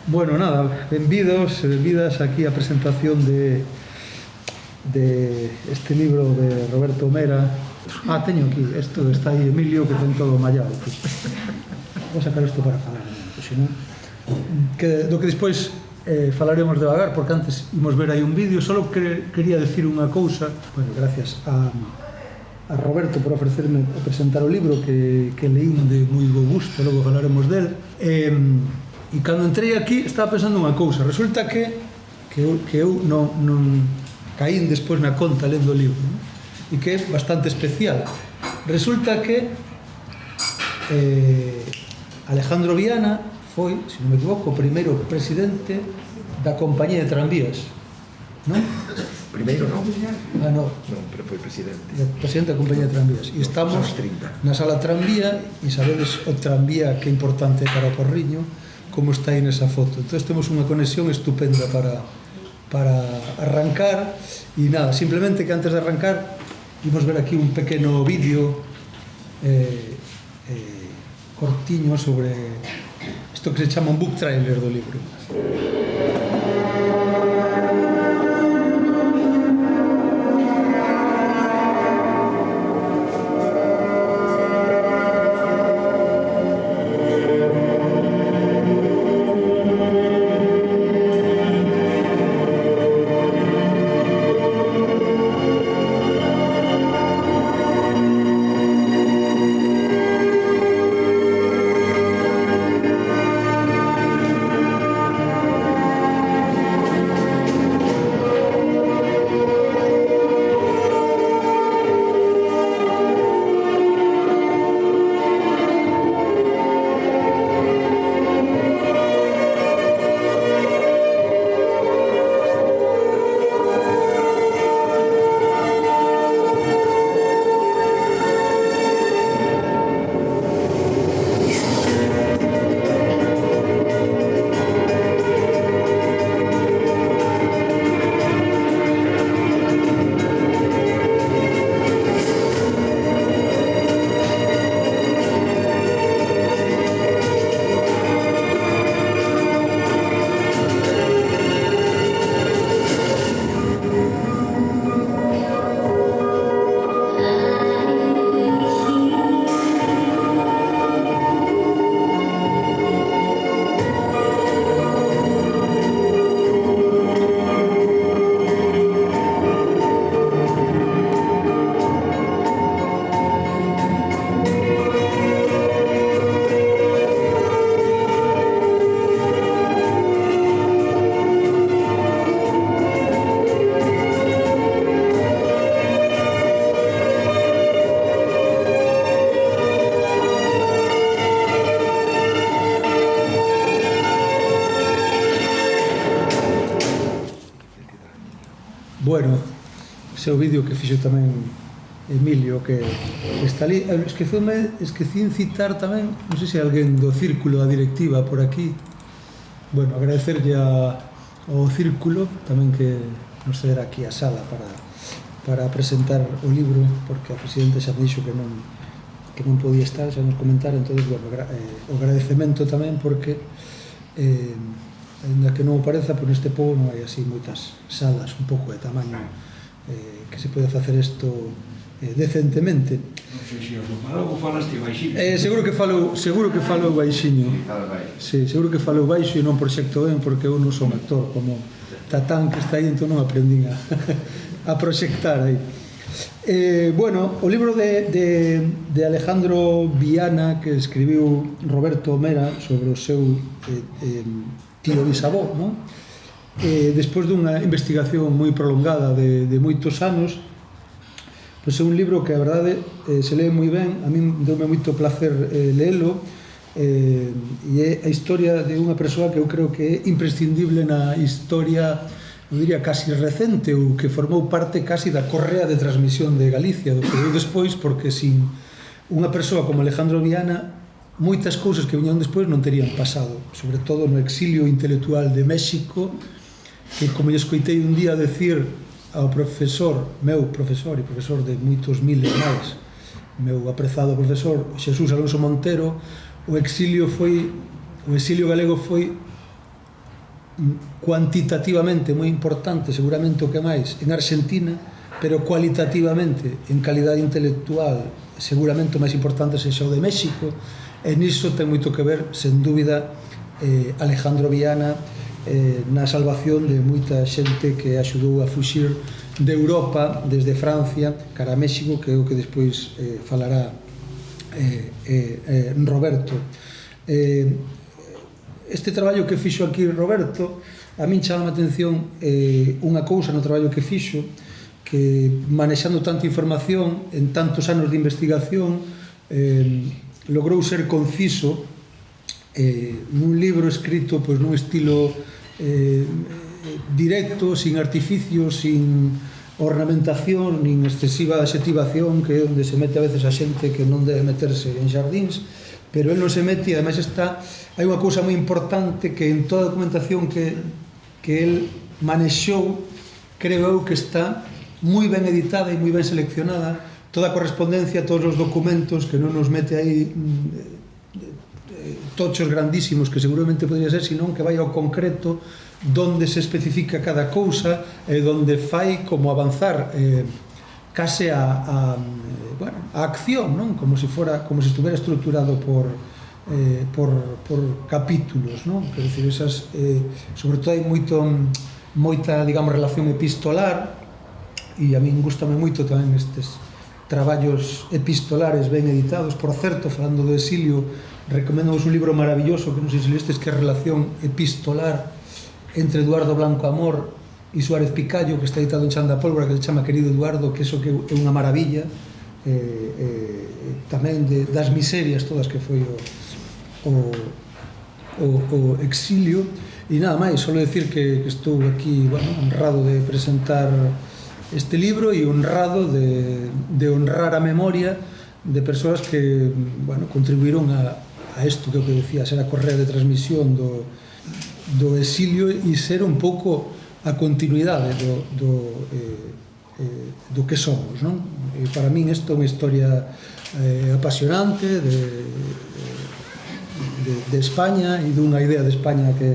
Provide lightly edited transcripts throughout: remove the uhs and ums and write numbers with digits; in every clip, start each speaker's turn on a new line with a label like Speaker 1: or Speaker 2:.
Speaker 1: Bueno, nada, benvidos e benvidas aquí a presentación de este libro de Roberto Mera. Teño aquí, isto está aí Emilio que ten todo mallado. Vou sacar isto para falar, senón do que despois falaremos devagar, porque antes imos ver aí un vídeo. Só quería decir unha cousa, bueno, gracias a Roberto por ofrecerme a presentar o libro que leín de moi bo gusto, logo falaremos del. E cando entrei aquí estaba pensando unha cousa. Resulta que eu non caín despois na conta lendo o libro, non? E que é bastante especial. Resulta que Alejandro Viana foi, se non me equivoco, o primeiro presidente da compañía de tranvías, non?
Speaker 2: Primeiro non.
Speaker 1: Non.
Speaker 2: Non, pero foi presidente.
Speaker 1: Presidente da compañía de tranvías. E estamos na sala tranvía e sabedes o tranvía que é importante para o Porriño, como está aí nesa foto. Entón temos unha conexión estupenda para arrancar. E nada, simplemente que antes de arrancar imos ver aquí un pequeno vídeo cortiño sobre isto que se chama un book trailer do libro. Bueno, ese é o vídeo que fixo tamén Emilio, que está ali. Esquecín citar tamén, non sei se alguén do círculo da directiva por aquí. Bueno, agradecerlle ao círculo tamén que nos cedera aquí a sala para presentar o libro, porque a presidente xa me dixo que non podía estar, xa nos comentar. Entón, bueno, o agradecemento tamén, porque ainda que non o pareza, por neste pobo non hai así moitas salas un pouco de tamaño que se pode facer isto decentemente.
Speaker 3: Non sei se o falou ou falaste baixiño.
Speaker 1: Seguro que falou baixiño. Sí, seguro que falou baixo e non proxecto ben, porque eu non son actor como Tatán, que está aí, entón non aprendín a proxectar aí. Bueno, o libro de Alejandro Viana, que escribiu Roberto Mera sobre o seu tío bisavó, non? Despois dunha investigación moi prolongada de moitos anos, pois é un libro que a verdade se lee moi ben. A min deume moito placer leelo, e é a historia de unha persoa que eu creo que é imprescindible na historia, eu diría casi recente, ou que formou parte casi da correa de transmisión de Galicia, do que deu despois, porque sin unha persoa como Alejandro Viana moitas cousas que viñan despois non terían pasado, sobre todo no exilio intelectual de México, que, como lle escoitei un día decir ao profesor, meu profesor e profesor de moitos miles máis, meu aprezado profesor Xesús Alonso Montero, o exilio galego foi cuantitativamente moi importante, seguramente o que máis en Argentina, pero cualitativamente en calidade intelectual seguramente o máis importante sexa o de México, e niso ten moito que ver, sen dúbida, Alejandro Viana na salvación de moita xente que axudou a fuxir de Europa desde Francia cara a México, que é o que despois falará Roberto. Este traballo que fixo aquí Roberto, a min chama a atención unha cousa no traballo que fixo, que manexando tanta información en tantos anos de investigación logrou ser conciso nun libro escrito nun estilo directo, sin artificios, sin ornamentación, nin excesiva adxetivación, que é onde se mete a veces a xente que non debe meterse en xardíns, pero el non se mete, e ademais hai unha cousa moi importante que en toda a documentación que el manexou, creo eu que está moi ben editada e moi ben seleccionada, toda a correspondencia, todos os documentos, que non nos mete aí tochos grandísimos que seguramente podría ser, senón que vai ao concreto, donde se especifica cada cousa e donde fai como avanzar case a acción, non? Como se estuvera estruturado por capítulos, non? Quer dicir, sobre todo hai moita, digamos, relación epistolar, e a min gustame moito tamén estes traballos epistolares ben editados. Por certo, falando do exilio, recomendamos un libro maravilloso que non sei se lestes, que é a relación epistolar entre Eduardo Blanco Amor e Suárez Picallo, que está editado en Chan da Pólvora, que se chama Querido Eduardo, que iso que é unha maravilla, tamén das miserias todas que foi o exilio. E nada máis, só decir que estou aquí honrado de presentar este libro e honrado de honrar a memoria de persoas que contribuíron a isto que eu decía, ser a correa de transmisión do exilio e ser un pouco a continuidade do que somos, non? E para min isto é unha historia apasionante de España e dunha idea de España que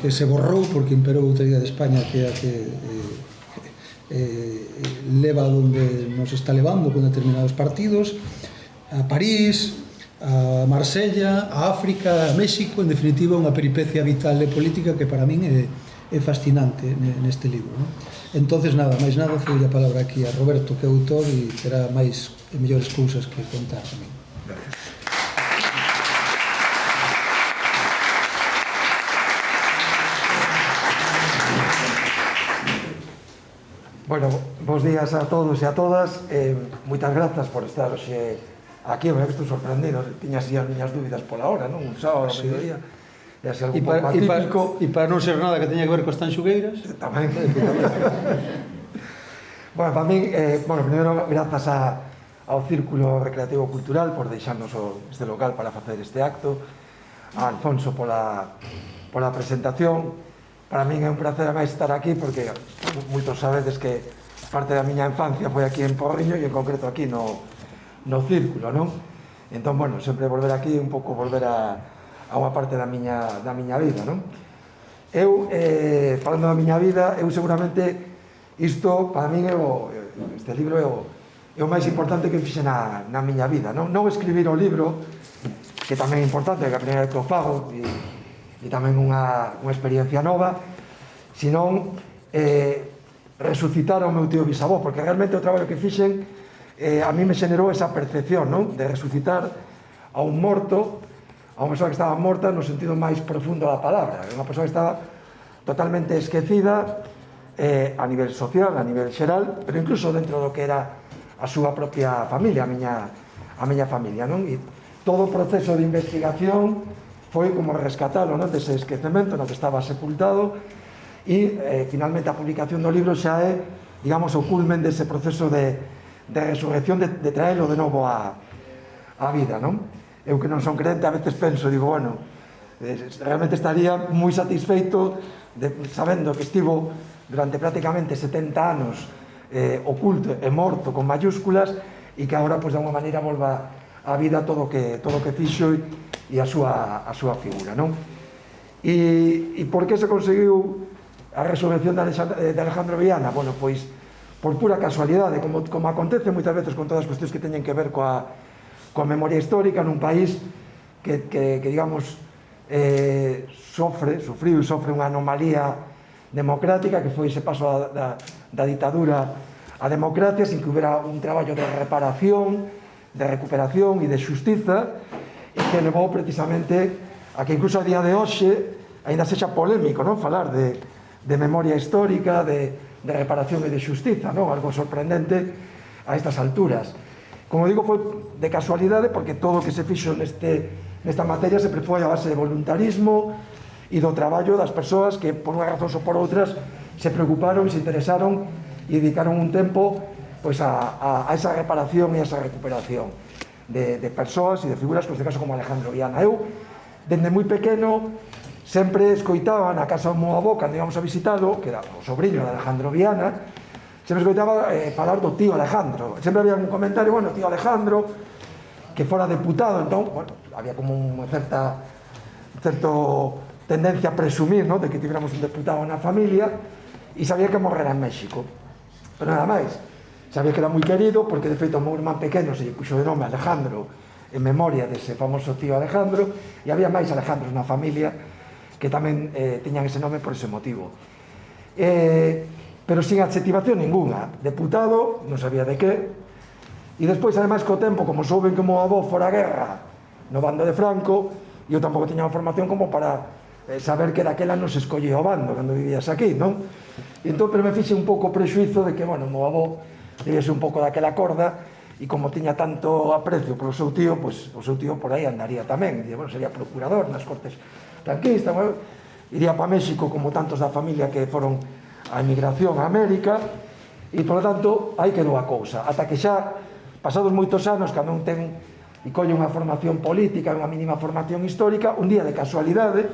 Speaker 1: se borrou porque imperou outra idea de España que é a que leva onde nos está levando con determinados partidos, a París, a Marsella, a África, a México, en definitiva unha peripecia vital e política que para min é fascinante neste libro, non? Entonces, nada, máis nada, foi a palabra aquí a Roberto, que é autor, e terá máis e mellores cousas que contar tamén.
Speaker 4: Bueno, bons días a todos e a todas. Moitas grazas por estar hoxe aquí. Eu estou sorprendido, tiña así as miñas dúbidas pola hora, non? Un sábado ao mediodía. E así algo pouco atípico.
Speaker 1: E para non ser nada que teña que ver coas tanxugueiras.
Speaker 4: Tamén. Bueno, para min, primeiro, grazas ao Círculo Recreativo Cultural por deixarnos este local para facer este acto, a Alfonso pola presentación. Para min é un placer a máis estar aquí porque moitos sabedes que parte da miña infancia foi aquí en Porriño e en concreto aquí no Círculo, non? Entón, bueno, sempre volver aquí un pouco volver a unha parte da miña vida, non? Eu, falando da miña vida, eu seguramente isto, para min, este libro é o máis importante que fixe na miña vida, non? Non escribir o libro, que tamén é importante, que a primeira que o fago e tamén unha experiencia nova, senón resucitar ao meu tío bisavó, porque realmente o traballo que fixen a mí me xenerou esa percepción, non? De resucitar a un morto, a unha persoa que estaba morta no sentido máis profundo da palabra, unha persoa que estaba totalmente esquecida a nivel social, a nivel xeral, pero incluso dentro do que era a súa propia familia, a miña familia, non? E todo o proceso de investigación foi como rescatalo, non? Dese esquecemento no que estaba sepultado e finalmente a publicación do libro xa é, digamos, o culmen dese proceso de resurrección, de traelo de novo á vida, non? Eu que non son crente, a veces penso, digo, bueno, realmente estaría moi satisfeito sabendo que estivo durante prácticamente 70 anos oculto e morto con mayúsculas e que agora, pois, de alguma maneira volva á vida todo o que fixo e a súa figura, non? E por que se conseguiu a resurrección de Alejandro Viana? Bueno, pois por pura casualidade, como acontece moitas veces con todas as cuestións que teñen que ver coa memoria histórica nun país que digamos, sofriu e sofre unha anomalía democrática, que foi ese paso da ditadura á democracia, sin que houbera un traballo de reparación, de recuperación e de xustiza, e que levou precisamente a que incluso a día de hoxe ainda sexa polémico, non? Falar de memoria histórica, de reparación e de xustiza, non? Algo sorprendente a estas alturas. Como digo, foi de casualidade, porque todo o que se fixo nesta materia sempre foi a base de voluntarismo e do traballo das persoas que, por unha razón ou por outras, se preocuparon, se interesaron e dedicaron un tempo pois, a esa reparación e a esa recuperación de persoas e de figuras, neste caso como Alejandro Viana. Eu, dende moi pequeno, sempre escoitaba na casa do meu avó, cando íbamos a visitalo, que era o sobrinho de Alejandro Viana, sempre escoitaba falar do tío Alejandro. Sempre había un comentario, bueno, tío Alejandro, que fora deputado, entón, bueno, había como unha certa tendencia a presumir, ¿no?, de que tivéramos un deputado na familia, e sabía que morrera en México. Pero nada máis, sabía que era moi querido, porque de feito o meu irmán pequeno se lle puxo de nome Alejandro en memoria dese famoso tío Alejandro, e había máis Alejandros na familia que tamén tiñan ese nome por ese motivo. Pero sin adxetivación ninguna. Deputado, non sabía de que. E despois, ademais, co tempo, como souben que o meu avó fora a guerra no bando de Franco, eu tampouco tiña unha formación como para saber que daquela non se escollía o bando cando vivías aquí, non? E entón, pero me fixe un pouco prexuizo de que, bueno, o meu avó debía ser un pouco daquela corda, e como tiña tanto aprecio polo seu tío, pois o seu tío por aí andaría tamén. E, bueno, sería procurador nas Cortes franquistas, bueno, iría para México como tantos da familia que foron a emigración a América, e, por lo tanto, aí quedou a cousa. Ata que xa, pasados moitos anos, cando un ten e colle unha formación política, unha mínima formación histórica, un día de casualidade,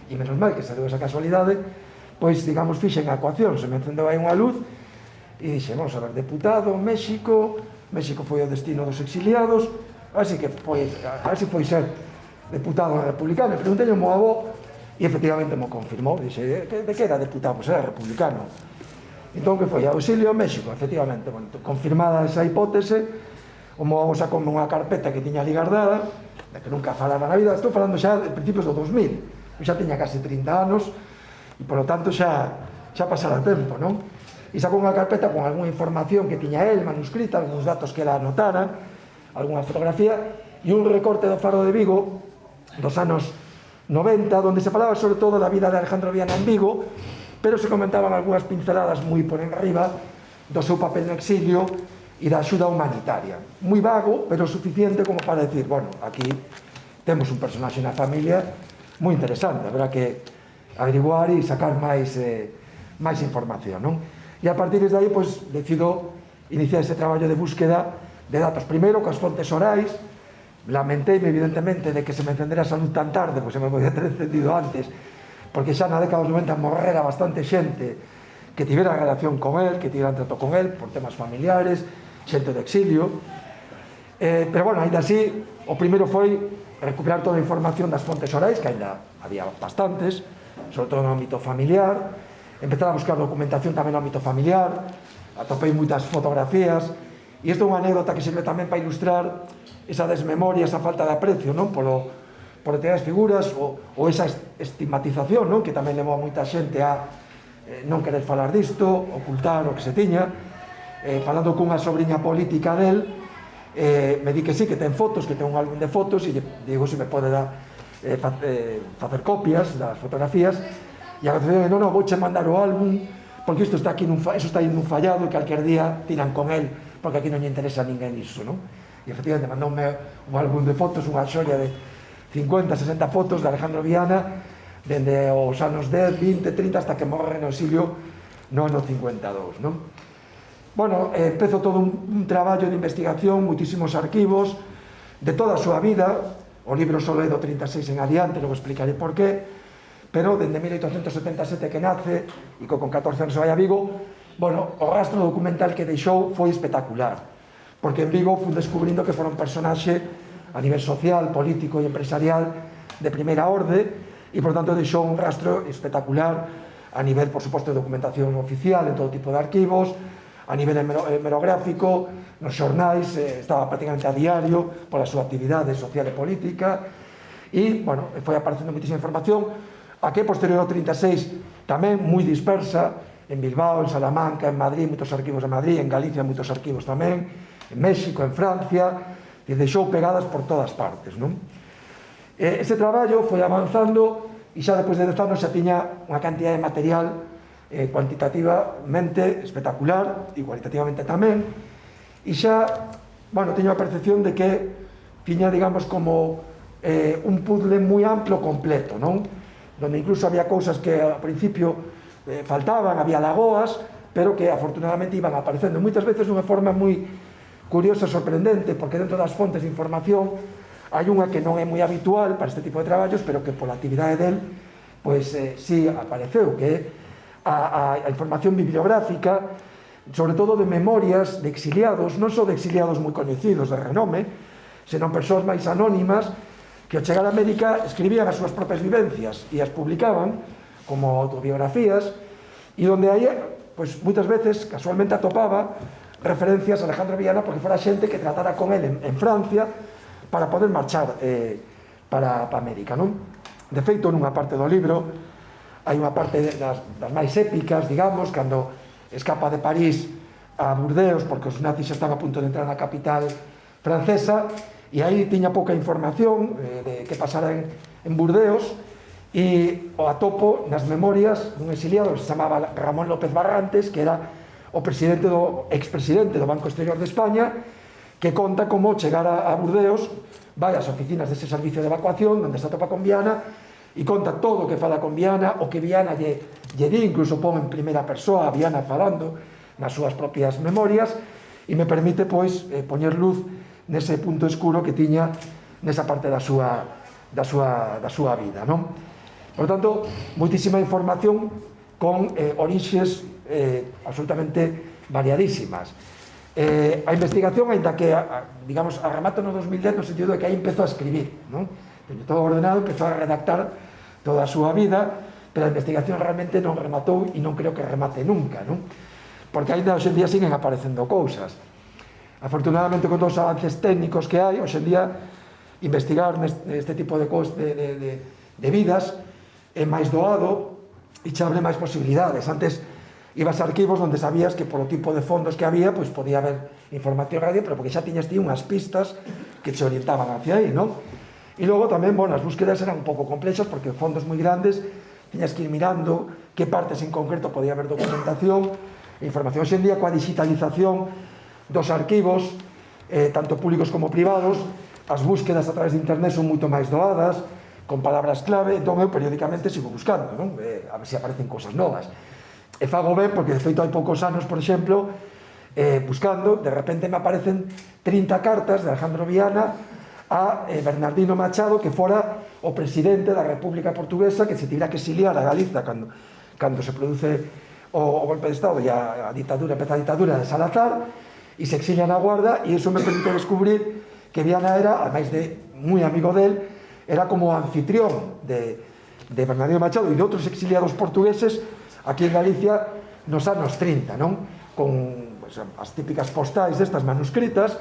Speaker 4: e menos mal que se deu esa casualidade, pois, digamos, fixen a ecuación, se me encendeu aí unha luz, e dixe, vamos a ver, deputado, México foi o destino dos exiliados, así que foi ser deputado republicano. E preguntei ao meu avó, e efectivamente mo confirmou, dixe, de que era deputado? Pois era republicano. Entón, que foi? Auxilio a México, efectivamente. Bueno, confirmada esa hipótese, o meu avó sacoume unha carpeta que tiña ali guardada, de que nunca falara na vida. Estou falando xa de principios do 2000, eu xa tiña casi 30 anos, e, por lo tanto, xa pasara tempo, non? E sacou unha carpeta con algunha información que tiña el, manuscrita, algúns datos que ela anotara, algunha fotografía, e un recorte do Faro de Vigo, dos anos 90, donde se falaba sobre todo da vida de Alejandro Viana en Vigo, pero se comentaban algunhas pinceladas moi por enriba do seu papel no exilio e da axuda humanitaria. Moi vago, pero suficiente como para decir, bueno, aquí temos un personaxe na familia moi interesante, habrá que averiguar e sacar máis información, non? E a partir de aí, pois, decido iniciar ese traballo de búsqueda de datos. Primeiro, coas fontes orais. Lamenteime, evidentemente, de que se me encendera a salud tan tarde, pois se me podía ter encendido antes, porque xa na década dos 90 morrera bastante xente que tivera relación con el, que tivera trato con el, por temas familiares, xente de exilio. Pero, bueno, ainda así, o primeiro foi recuperar toda a información das fontes orais, que ainda había bastantes, sobre todo no ámbito familiar, empezar a buscar documentación tamén no ámbito familiar, atopei moitas fotografías, e isto é unha anécdota que sirve tamén para ilustrar esa desmemoria, esa falta de aprecio, non? Por determinadas figuras, ou esa estigmatización, non? Que tamén levou a moita xente a non querer falar disto, ocultar o que se tiña. Falando cunha sobrinha política del, me di que sí, que ten fotos, que ten un álbum de fotos, e digo se me pode facer copias das fotografías, e a veces non, vouche mandar o álbum, porque isto está aquí eso está aí nun fallado, e calquer día tiran con el, porque aquí non lle interesa a ninguén iso, non? E efectivamente mandoume un álbum de fotos, unha xoia de 50, 60 fotos de Alejandro Viana, dende os anos 10, 20, 30, hasta que morre no exilio no ano 52, non? Bueno, empezo todo un traballo de investigación, moitísimos arquivos, de toda a súa vida, o libro só é do 36 en adiante, logo explicaré por qué, pero dende 1877 que nace, e con 14 anos se vai a Vigo, bueno, o rastro documental que deixou foi espectacular, porque en Vigo fui descubrindo que fora un personaxe a nivel social, político e empresarial de primeira orde, e e, por tanto, deixou un rastro espectacular a nivel, por suposto, de documentación oficial en todo tipo de arquivos, a nivel hemerográfico, nos xornais, estaba prácticamente a diario pola súa actividade social e política, e, bueno, foi aparecendo moitísima información, a que posterior ao 36 tamén moi dispersa, en Bilbao, en Salamanca, en Madrid, moitos arquivos en Madrid, en Galicia moitos arquivos tamén, en México, en Francia, e deixou pegadas por todas partes, non? Ese traballo foi avanzando e xa depois de 10 anos xa tiña unha cantidad de material cuantitativamente espectacular e cualitativamente tamén, e xa, bueno, teño a percepción de que tiña, digamos, como un puzzle moi amplo completo, non? Donde incluso había cousas que ao principio faltaban, había lagoas, pero que afortunadamente iban aparecendo moitas veces dunha forma moi curiosa e sorprendente, porque dentro das fontes de información hai unha que non é moi habitual para este tipo de traballos, pero que pola actividade del pois sí apareceu, que é a información bibliográfica, sobre todo de memorias de exiliados, non só de exiliados moi coñecidos de renome, senón persoas máis anónimas que ao chegar a América escribían as súas propias vivencias e as publicaban como autobiografías, e donde aí, pois, moitas veces, casualmente atopaba referencias a Alejandro Viana porque fora xente que tratara con él en Francia para poder marchar para América, non? De feito, nunha parte do libro hai unha parte das máis épicas, digamos, cando escapa de París a Burdeos porque os nazis están a punto de entrar na capital francesa, e aí tiña pouca información de que pasara en Burdeos, e o atopo nas memorias dun exiliado que se chamaba Ramón López Barrantes, que era o expresidente do Banco Exterior de España, que conta como chegar a Burdeos, vai ás oficinas dese servicio de evacuación onde se atopa con Viana, e conta todo o que fala con Viana, o que Viana lle di, incluso pon en primeira persoa a Viana falando nas súas propias memorias, e me permite, pois, poñer luz nese punto escuro que tiña nesa parte da súa vida, non? Por tanto, moitísima información con orixes absolutamente variadísimas. A investigación, ainda que, digamos, arremata no 2010 no sentido de que aí empezou a escribir, non? Teño todo ordenado, empezou a redactar toda a súa vida, pero a investigación realmente non rematou e non creo que remate nunca, non? Porque ainda hoxe en día siguen aparecendo cousas. Afortunadamente, con todos os avances técnicos que hai, hoxe en día, investigar neste tipo de vidas é máis doado e xa abre máis posibilidades. Antes ibas a arquivos onde sabías que polo tipo de fondos que había, pois podía haber información radio, pero porque xa tiñas ti unhas pistas que te orientaban hacia aí, non? E logo tamén, bueno, as búsquedas eran un pouco complexas porque fondos moi grandes, tiñas que ir mirando que partes en concreto podía haber documentación, información. Hoxe en día, coa digitalización dos arquivos, tanto públicos como privados, as búsquedas a través de internet son moito máis doadas, con palabras clave, entón eu periódicamente sigo buscando, non? A ver se aparecen cousas novas. E fago ben, porque de feito hai poucos anos, por exemplo, buscando, de repente me aparecen 30 cartas de Alejandro Viana a Bernardino Machado, que fora o presidente da República Portuguesa, que se tivera que exiliar a Galiza cando se produce o golpe de Estado e a dictadura, empeza a dictadura de Salazar, e se exilia na Guarda, e iso me permite descubrir que Viana era, ademais de moi amigo del, era como anfitrión de Bernardino Machado e de outros exiliados portugueses aquí en Galicia nos anos 30, non? Con as típicas postais destas manuscritas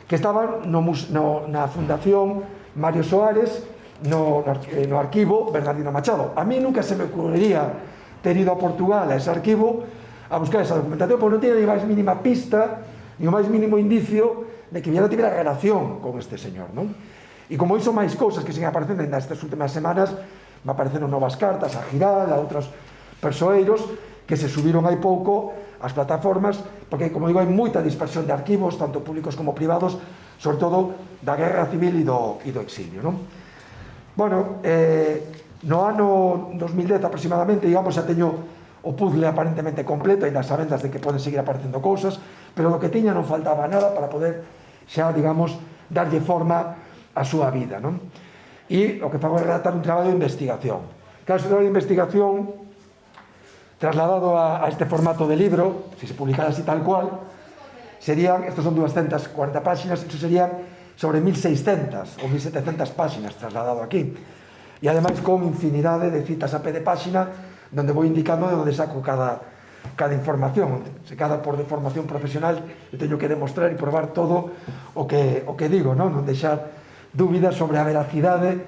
Speaker 4: que estaban na Fundación Mario Soares, no arquivo Bernardino Machado. A mí nunca se me ocurriría ter ido a Portugal a ese arquivo a buscar esa documentación, porque non tiene ni máis mínima pista ni o máis mínimo indicio de que Viana tivera relación con este señor, non? E como iso máis cousas que siguen aparecendo en estas últimas semanas, me apareceron novas cartas a Giral, a outros persoeiros que se subiron hai pouco ás plataformas, porque, como digo, hai moita dispersión de arquivos, tanto públicos como privados, sobre todo da guerra civil e do exilio, non? Bueno, no ano 2010 aproximadamente, digamos, xa teño o puzzle aparentemente completo, ainda sabendas de que poden seguir aparecendo cousas, pero do que tiña non faltaba nada para poder xa, digamos, darlle forma a súa vida, non? E o que fago é redactar un traballo de investigación. Claro, ese traballo de investigación trasladado a este formato de libro, se se publicara así tal cual, serían, estos son 240 páxinas, eso serían sobre 1600 ou 1700 páxinas trasladado aquí. e ademais con infinidade de citas a pé de páxina donde vou indicando de onde saco cada información. Se cada por de formación profesional eu teño que demostrar e probar todo o que digo, non deixar dúbidas sobre a veracidade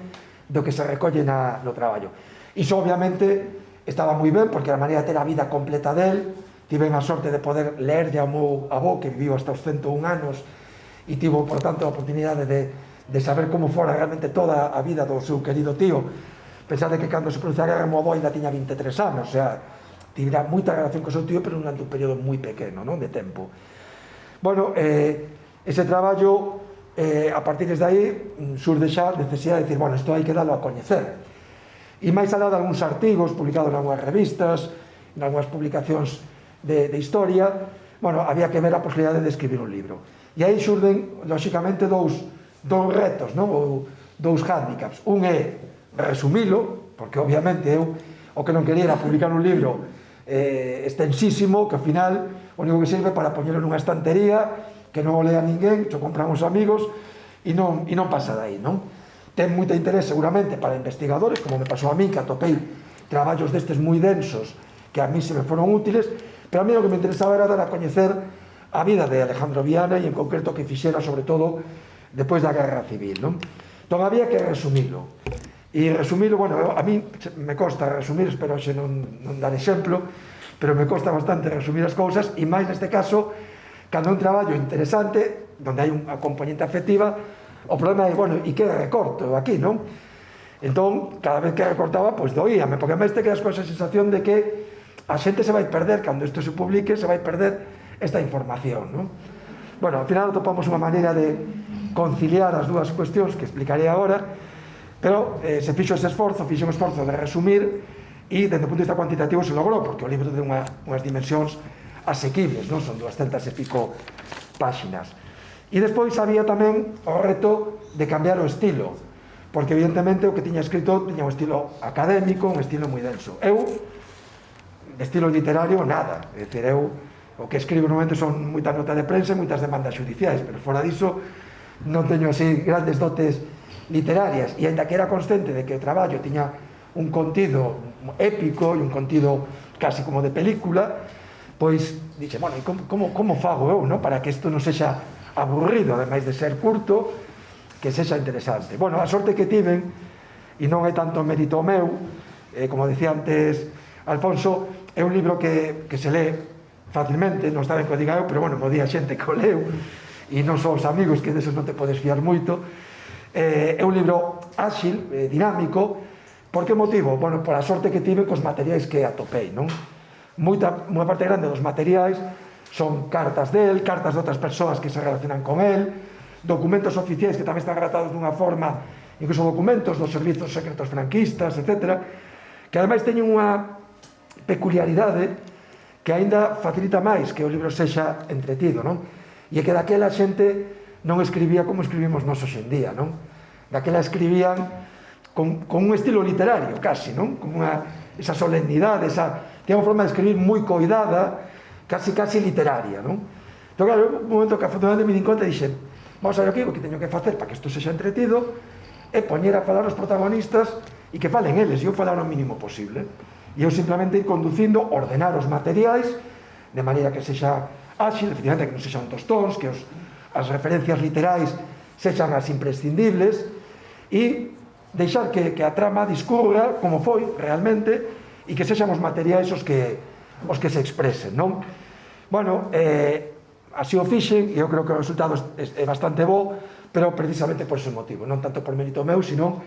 Speaker 4: do que se recolle no traballo. Iso obviamente estaba moi ben porque a maneira de ter a vida completa del, tive a sorte de poder ler ao meu avó que viviu hasta os 101 anos e tivo, por tanto, a oportunidade de saber como fora realmente toda a vida do seu querido tío. Pensar de que cando se produce a guerra o meu avó ainda tiña 23 anos, o sea, tivera moita relación co seu tío, pero durante un período moi pequeno, non, de tempo. Bueno, ese traballo, a partir de aí, surde xa a necesidade de decir, bueno, isto hai que darlo a coñecer. E máis alá de algúns artigos publicados en algunhas revistas, en algunhas publicacións de historia, bueno, había que ver a posibilidade de escribir un libro. E aí xurden, lóxicamente, dous retos, non? Ou dous hándicaps. Un é resumilo, porque obviamente eu o que non quería era publicar un libro extensísimo, que ao final o único que sirve para poñelo nunha estantería, que non o lea ninguén, xo compran os amigos e non pasa de aí, non? Ten moito interés seguramente para investigadores, como me pasou a mí, que atopei traballos destes moi densos que a mí se me foron útiles, pero a mí o que me interesaba era dar a coñecer a vida de Alejandro Viana e en concreto que fixera sobre todo depois da Guerra Civil, non? Entón había que resumilo. E resumilo, bueno, a mí me costa resumir, espero xe non dar exemplo, pero me costa bastante resumir as cousas, e máis neste caso, cando é un traballo interesante, onde hai unha componente afectiva, o problema é, bueno, e que recorto aquí, non? Entón, cada vez que recortaba, pois doíame, porque máis te quedas con esa sensación de que a xente se vai perder, cando isto se publique, se vai perder esta información, non? Bueno, ao final topamos unha maneira de conciliar as dúas cuestións que explicaré agora, pero se fixo ese esforzo, fixe un esforzo de resumir e, desde o punto de vista cuantitativo, se logrou, porque o libro ten unhas dimensións asequibles, non? Son 200 e pico páxinas. E despois había tamén o reto de cambiar o estilo, porque evidentemente o que tiña escrito tiña un estilo académico, un estilo moi denso. Eu, de estilo literario, nada. É dicir, eu o que escribo normalmente son moita nota de prensa e moitas demandas judiciais, pero fora diso non teño así grandes dotes literarias, e ainda que era consciente de que o traballo tiña un contido épico e un contido casi como de película, pois dixe, bueno, e como fago eu, no? Para que isto non sexa aburrido, ademais de ser curto, que sexa interesante. Bueno, a sorte que tiven, e non hai tanto mérito meu, como decía antes Alfonso, é un libro que se lee facilmente, non está ben que o diga eu, pero bueno, mo di a xente que o leu, e non son os amigos, que deses non te podes fiar moito. É un libro áxil, dinámico. Por que motivo? Bueno, por a sorte que tive cos materiais que atopei, non? Unha parte grande dos materiais son cartas del, cartas de outras persoas que se relacionan con el, documentos oficiais que tamén están redactados dunha forma, incluso documentos dos servizos secretos franquistas, etc., que ademais teñen unha peculiaridade que aínda facilita máis que o libro sexa entretido, non? E é que daquela xente non escribía como escribimos nós hoxe en día, non? Daquela escribían con un estilo literario, casi, non? Con esa solemnidade, tiña unha forma de escribir moi coidada, casi literaria, non? Entón, claro, un momento que afortunadamente me din conta e dixen, vamos a ver aquí, o que teño que facer para que isto sexa entretido é poñer a falar os protagonistas e que falen eles, e eu falar o mínimo posible. E eu simplemente ir conducindo, ordenar os materiais, de maneira que sexa áxil, efectivamente, que non sexan tostóns, que as referencias literais sexan as imprescindibles, e deixar que a trama discurra como foi realmente e que sexan os materiais os que se expresen, non? Bueno, así o fixen, e eu creo que o resultado é bastante bo, pero precisamente por ese motivo, non tanto por mérito meu, sino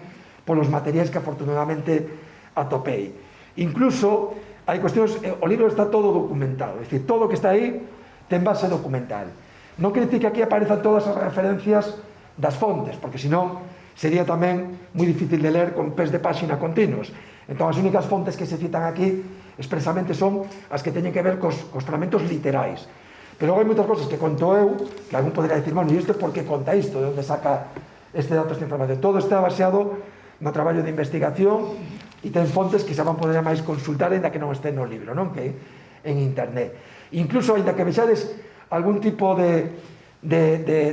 Speaker 4: polos materiais que afortunadamente atopei. Incluso hai cuestións, o libro está todo documentado, é dicir, todo o que está aí ten base documental. Non quere dicir que aquí aparezan todas as referencias das fontes, porque senón sería tamén moi difícil de ler con pés de páxina continuos. Entón, as únicas fontes que se citan aquí expresamente son as que teñen que ver cos fragmentos literais. Pero hai moitas cosas que conto eu, que algún podería dicir, bueno, e isto por que conta isto? De onde saca este dato, esta información? Todo está baseado no traballo de investigación e ten fontes que se van poder máis consultar ainda que non estén no libro, non? Que en internet. Incluso, ainda que vexades algún tipo de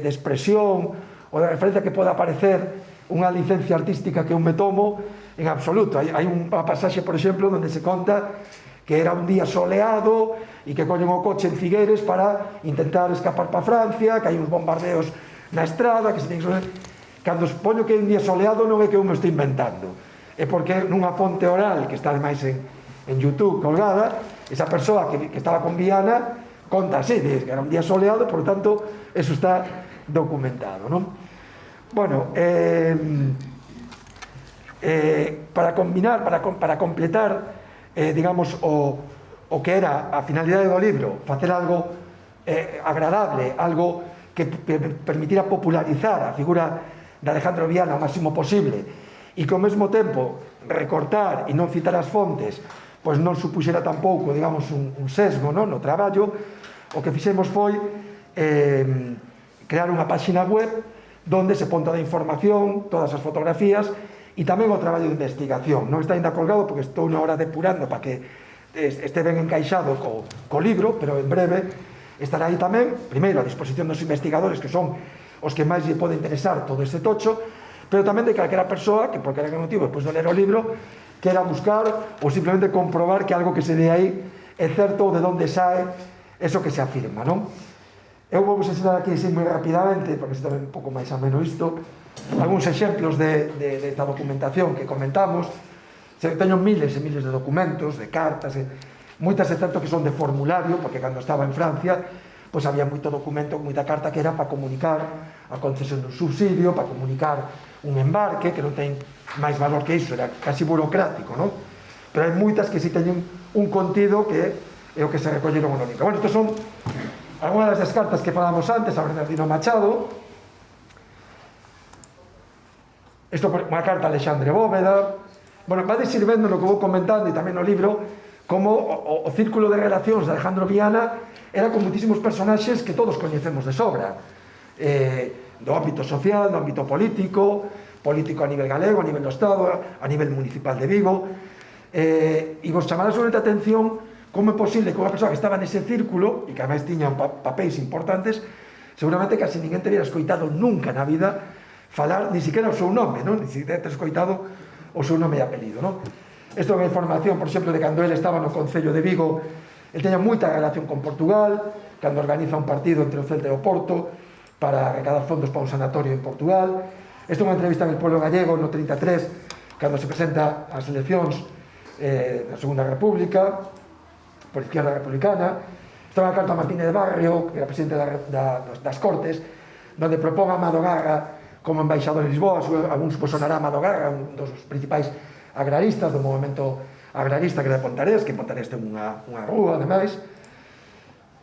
Speaker 4: expresión ou de referencia que poda aparecer unha licencia artística que eu me tomo en absoluto. Hai unha pasaxe, por exemplo, onde se conta que era un día soleado e que collen o coche en Figueres para intentar escapar para Francia, que hai uns bombardeos na estrada, que se ten que... Cando poño que é un día soleado non é que eu me estou inventando, é porque nunha fonte oral que está ademais en YouTube colgada, esa persoa que estaba con Viana conta así, que era un día soleado, por lo tanto, eso está documentado, non? Bueno, para combinar, para completar, digamos, o que era a finalidade do libro, facer algo agradable, algo que permitira popularizar a figura de Alejandro Viana o máximo posible e que ao mesmo tempo recortar e non citar as fontes pois non supuxera tampouco, digamos, un sesgo no traballo, o que fixemos foi crear unha páxina web donde se pon toda a información, todas as fotografías e tamén o traballo de investigación. Non está ainda colgado porque estou unha hora depurando para que este ben encaixado co libro, pero en breve estará aí tamén, primeiro a disposición dos investigadores, que son os que máis lle pode interesar todo ese tocho, pero tamén de calquera persoa que por calquera motivo, despois de ler o libro, quera buscar ou simplemente comprobar que algo que se ve aí é certo ou de onde sae eso que se afirma, non? Eu vou vos ensinar aquí moi rapidamente, porque se tamén un pouco máis ameno isto, algúns exemplos de esta documentación que comentamos. Teño miles e miles de documentos, de cartas, moitas é certo que son de formulario, porque cando estaba en Francia pois había moito documento, moita carta que era para comunicar a concesión dun subsidio, para comunicar un embarque, que non ten máis valor que iso, era casi burocrático, non? Pero hai moitas que si teñen un contido que é o que se recolleron no libro. Bueno, estes son algunhas das cartas que falamos antes, a Bernardino Machado. Isto é unha carta a Alexandre Bóveda. Bueno, vai sirvendo no que vou comentando e tamén no libro como o círculo de relacións de Alejandro Viana era con muitísimos personaxes que todos coñecemos de sobra, do ámbito social, do ámbito político a nivel galego, a nivel do Estado, a nivel municipal de Vigo, e vos chamará sobre a atención como é posible que unha persoa que estaba nese círculo e que además tiña papéis importantes, seguramente casi ninguén te viera escoitado nunca na vida falar ni siquiera o seu nome, non? Ni siquiera te escoitado o seu nome e apelido, non? Isto é unha información, por exemplo, de cando ele estaba no Concello de Vigo. Ele teña moita relación con Portugal, cando organiza un partido entre o Celta e o Porto para recaudar fondos para un sanatorio en Portugal. Isto é unha entrevista en El Pueblo Gallego no 33, cando se presenta ás eleccións da Segunda República por Izquierda Republicana. Isto é unha carta a Martínez de Barrio, que era presidente das Cortes, donde propón a Amado Garra como embaixador en Lisboa. Algúns vos sonará Amado Garra, un dos principais agraristas do movimento agrarista que era de Pontarés, que Pontarés ten unha rúa, ademais.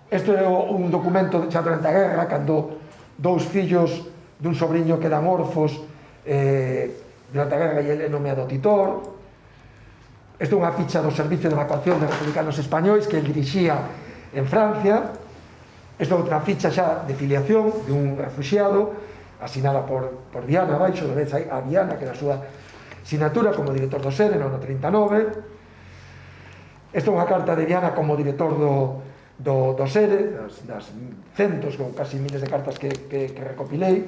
Speaker 4: Isto é un documento xa durante a guerra, cando dous fillos dun sobrinho quedan orfos durante a guerra e ele é nomeado titor. Isto é unha ficha do Servicio de Evacuación de Republicanos Españois que ele dirixía en Francia. Isto é outra ficha xa de filiación de un refugiado, asinada por Viana, abaixo, vedes aí a Viana, que era a súa sinatura como director do SERE no 39. Esta é unha carta de Viana como director do SERE, das centos, con casi miles de cartas que recopilei.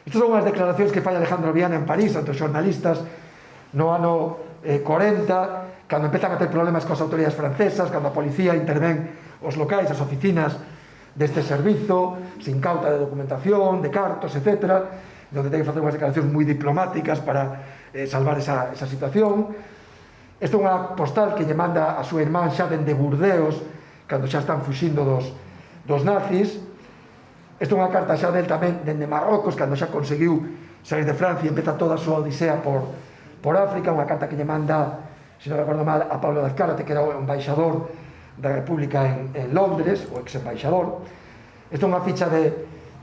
Speaker 4: Estas son unhas declaracións que fai Alejandro Viana en París ante os xornalistas no ano 40, cando empezan a ter problemas coas autoridades francesas, cando a policía intervén os locais, as oficinas deste servizo, sin cauta de documentación, de cartos, etc., donde ten que facer unhas declaracións moi diplomáticas para salvar esa situación. Esta é unha postal que lle manda a súa irmán xa dende Burdeos, cando xa están fuxindo dos nazis. Esta é unha carta xa del tamén dende Marrocos, cando xa conseguiu sair de Francia e empeza toda a súa odisea por África. Unha carta que lle manda, se non recordo mal, a Pablo de Azcárate, que era o embaixador da República en Londres, o ex-embaixador. Esta é unha ficha de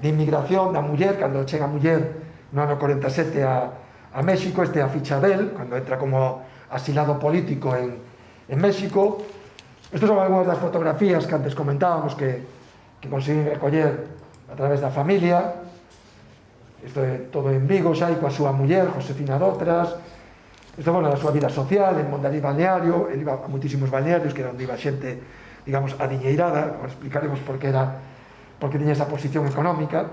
Speaker 4: inmigración da muller, cando chega a muller no ano 47 a México. Esta é a ficha del, cando entra como asilado político en México. Estas son algunhas das fotografías que antes comentábamos que conseguí recoller a través da familia. Isto é todo en Vigo xa, e coa súa muller, Josefina Dotras. Isto é da súa vida social en Mondariz balneario. Ele iba a moitísimos balnearios, que era onde iba xente, digamos, adiñeirada. Ahora explicaremos por que tiña esa posición económica.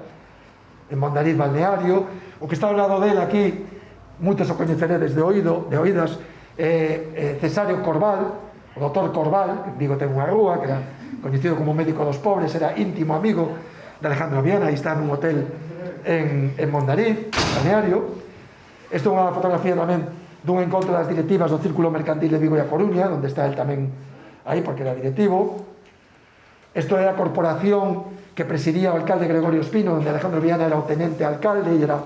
Speaker 4: en Mondariz Balneario. O que está ao lado dele aquí, moitos o coñeceredes de oídas, Cesario Corval, o doutor Corval, que en Vigo ten unha rúa, que era coñecido como médico dos pobres, era íntimo amigo de Alejandro Viana, aí está nun hotel en Mondariz Balneario. Isto é unha fotografía tamén dun encontro das directivas do Círculo Mercantil de Vigo e a Coruña, onde está el tamén aí, porque era directivo. Isto é a corporación que presidía o alcalde Gregorio Espino, onde Alejandro Viana era o tenente alcalde e era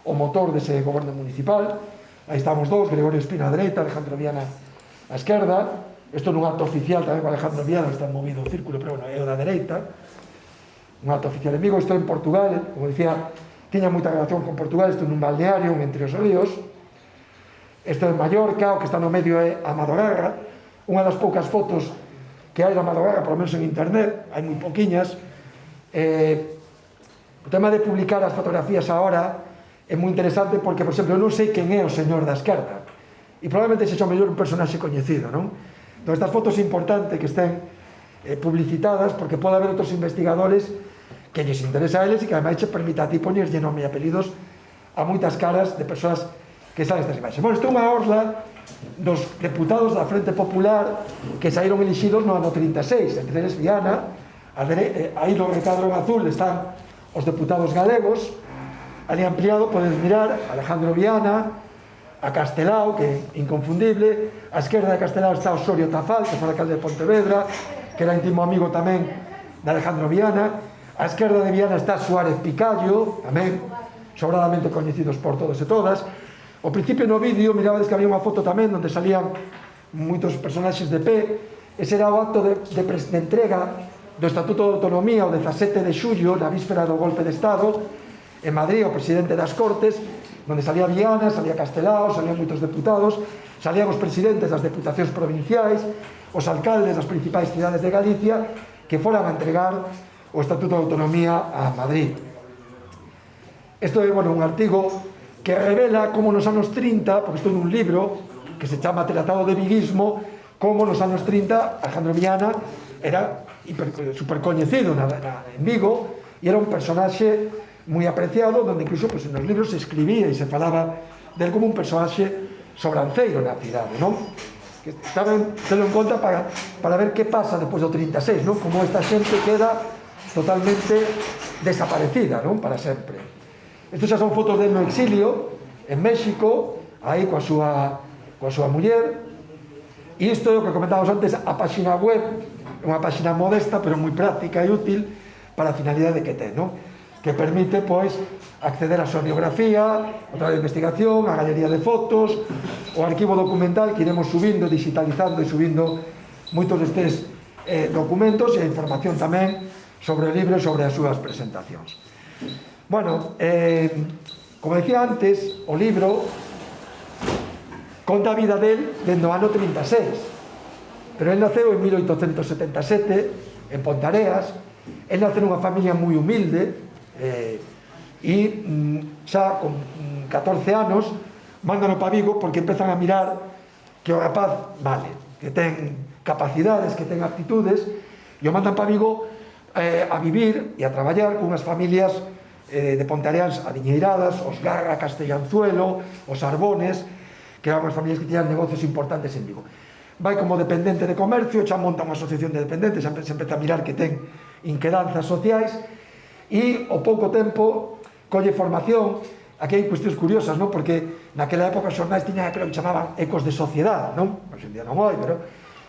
Speaker 4: o motor dese goberno municipal. Aí estamos dous, Gregorio Espino a dereita, Alejandro Viana a esquerda. Isto nun acto oficial tamén con Alejandro Viana, está movido o círculo, pero bueno, é o da dereita. Un acto oficial en Vigo. Isto en Portugal, como dicía, tiña moita relación con Portugal. Isto nun balneario, entre os ríos. Isto en Mallorca, o que está no medio é Amadorarra, unha das poucas fotos que hai de Amadorarra, por lo menos en internet, hai moi poquiñas. O tema de publicar as fotografías agora é moi interesante porque, por exemplo, eu non sei quen é o señor da esquerda e probablemente sexa o mellor un personaxe coñecido, non? Entón, estas fotos é importante que estén publicitadas porque pode haber outros investigadores que lles interesa a eles e que ademais se permita a ti poñerlle nome e apelidos a moitas caras de persoas que salen estas imaxes. Bueno, isto é unha orla dos deputados da Frente Popular que saíron elixidos no ano 36, entre eles Viana, aí no recadro en azul están os deputados galegos, ali ampliado podes mirar Alejandro Viana, a Castelao, que é inconfundible, a esquerda de Castelao está Osorio Tafal, que foi alcalde de Pontevedra, que era íntimo amigo tamén de Alejandro Viana, a esquerda de Viana está Suárez Picallo, tamén sobradamente coñecidos por todos e todas. Ao principio no vídeo mirabades que había unha foto tamén onde salían moitos personaxes de pé. Ese era o acto de entrega do Estatuto de Autonomía o 17 de xullo, na víspera do golpe de Estado, en Madrid, o presidente das Cortes, onde salía Viana, salía Castelao, salían moitos deputados, salían os presidentes das deputacións provinciais, os alcaldes das principais cidades de Galicia, que foran a entregar o Estatuto de Autonomía a Madrid. Isto é, bueno, un artigo que revela como nos anos 30, porque isto é un libro que se chama Tratado de Viguismo, como nos anos 30 Alejandro Viana era supercoñecido en Vigo e era un personaxe moi apreciado, donde incluso pues, nos libros se escribía e se falaba del como un personaxe sobranceiro na cidade, non? Que tamén telo en conta para ver que pasa depois do 36, non? Como esta xente queda totalmente desaparecida, non? Para sempre. Estos xa son fotos del no exilio en México, aí coa súa muller. E isto é o que comentábamos antes, a páxina web, unha páxina modesta pero moi práctica e útil para a finalidade que ten, non? Que permite, pois, acceder á súa biografía, o traballo de investigación, a galería de fotos, o arquivo documental que iremos subindo, digitalizando e subindo moitos destes documentos e a información tamén sobre o libro e sobre as súas presentacións. Bueno, como decía antes, o libro conta a vida del dende o ano 36, pero él naceu en 1877 en Pontareas. Él nace nunha familia moi humilde e xa con 14 anos mandan para Vigo porque empezan a mirar que o rapaz vale, que ten capacidades, que ten aptitudes, e o mandan para Vigo a vivir e a traballar con unhas familias de Pontareas adiñeiradas, os Garra, Castellanzuelo, os Arbones, que eran unhas familias que tiñan negocios importantes en Vigo. Vai como dependente de comercio, xa monta unha asociación de dependentes, se empeza a mirar que ten inquedanzas sociais, e ao pouco tempo colle formación. Aquí hai cuestións curiosas, non? Porque naquela época os xornais tiñan aquilo que chamaban ecos de sociedade, non? Hoxe en día non hai, pero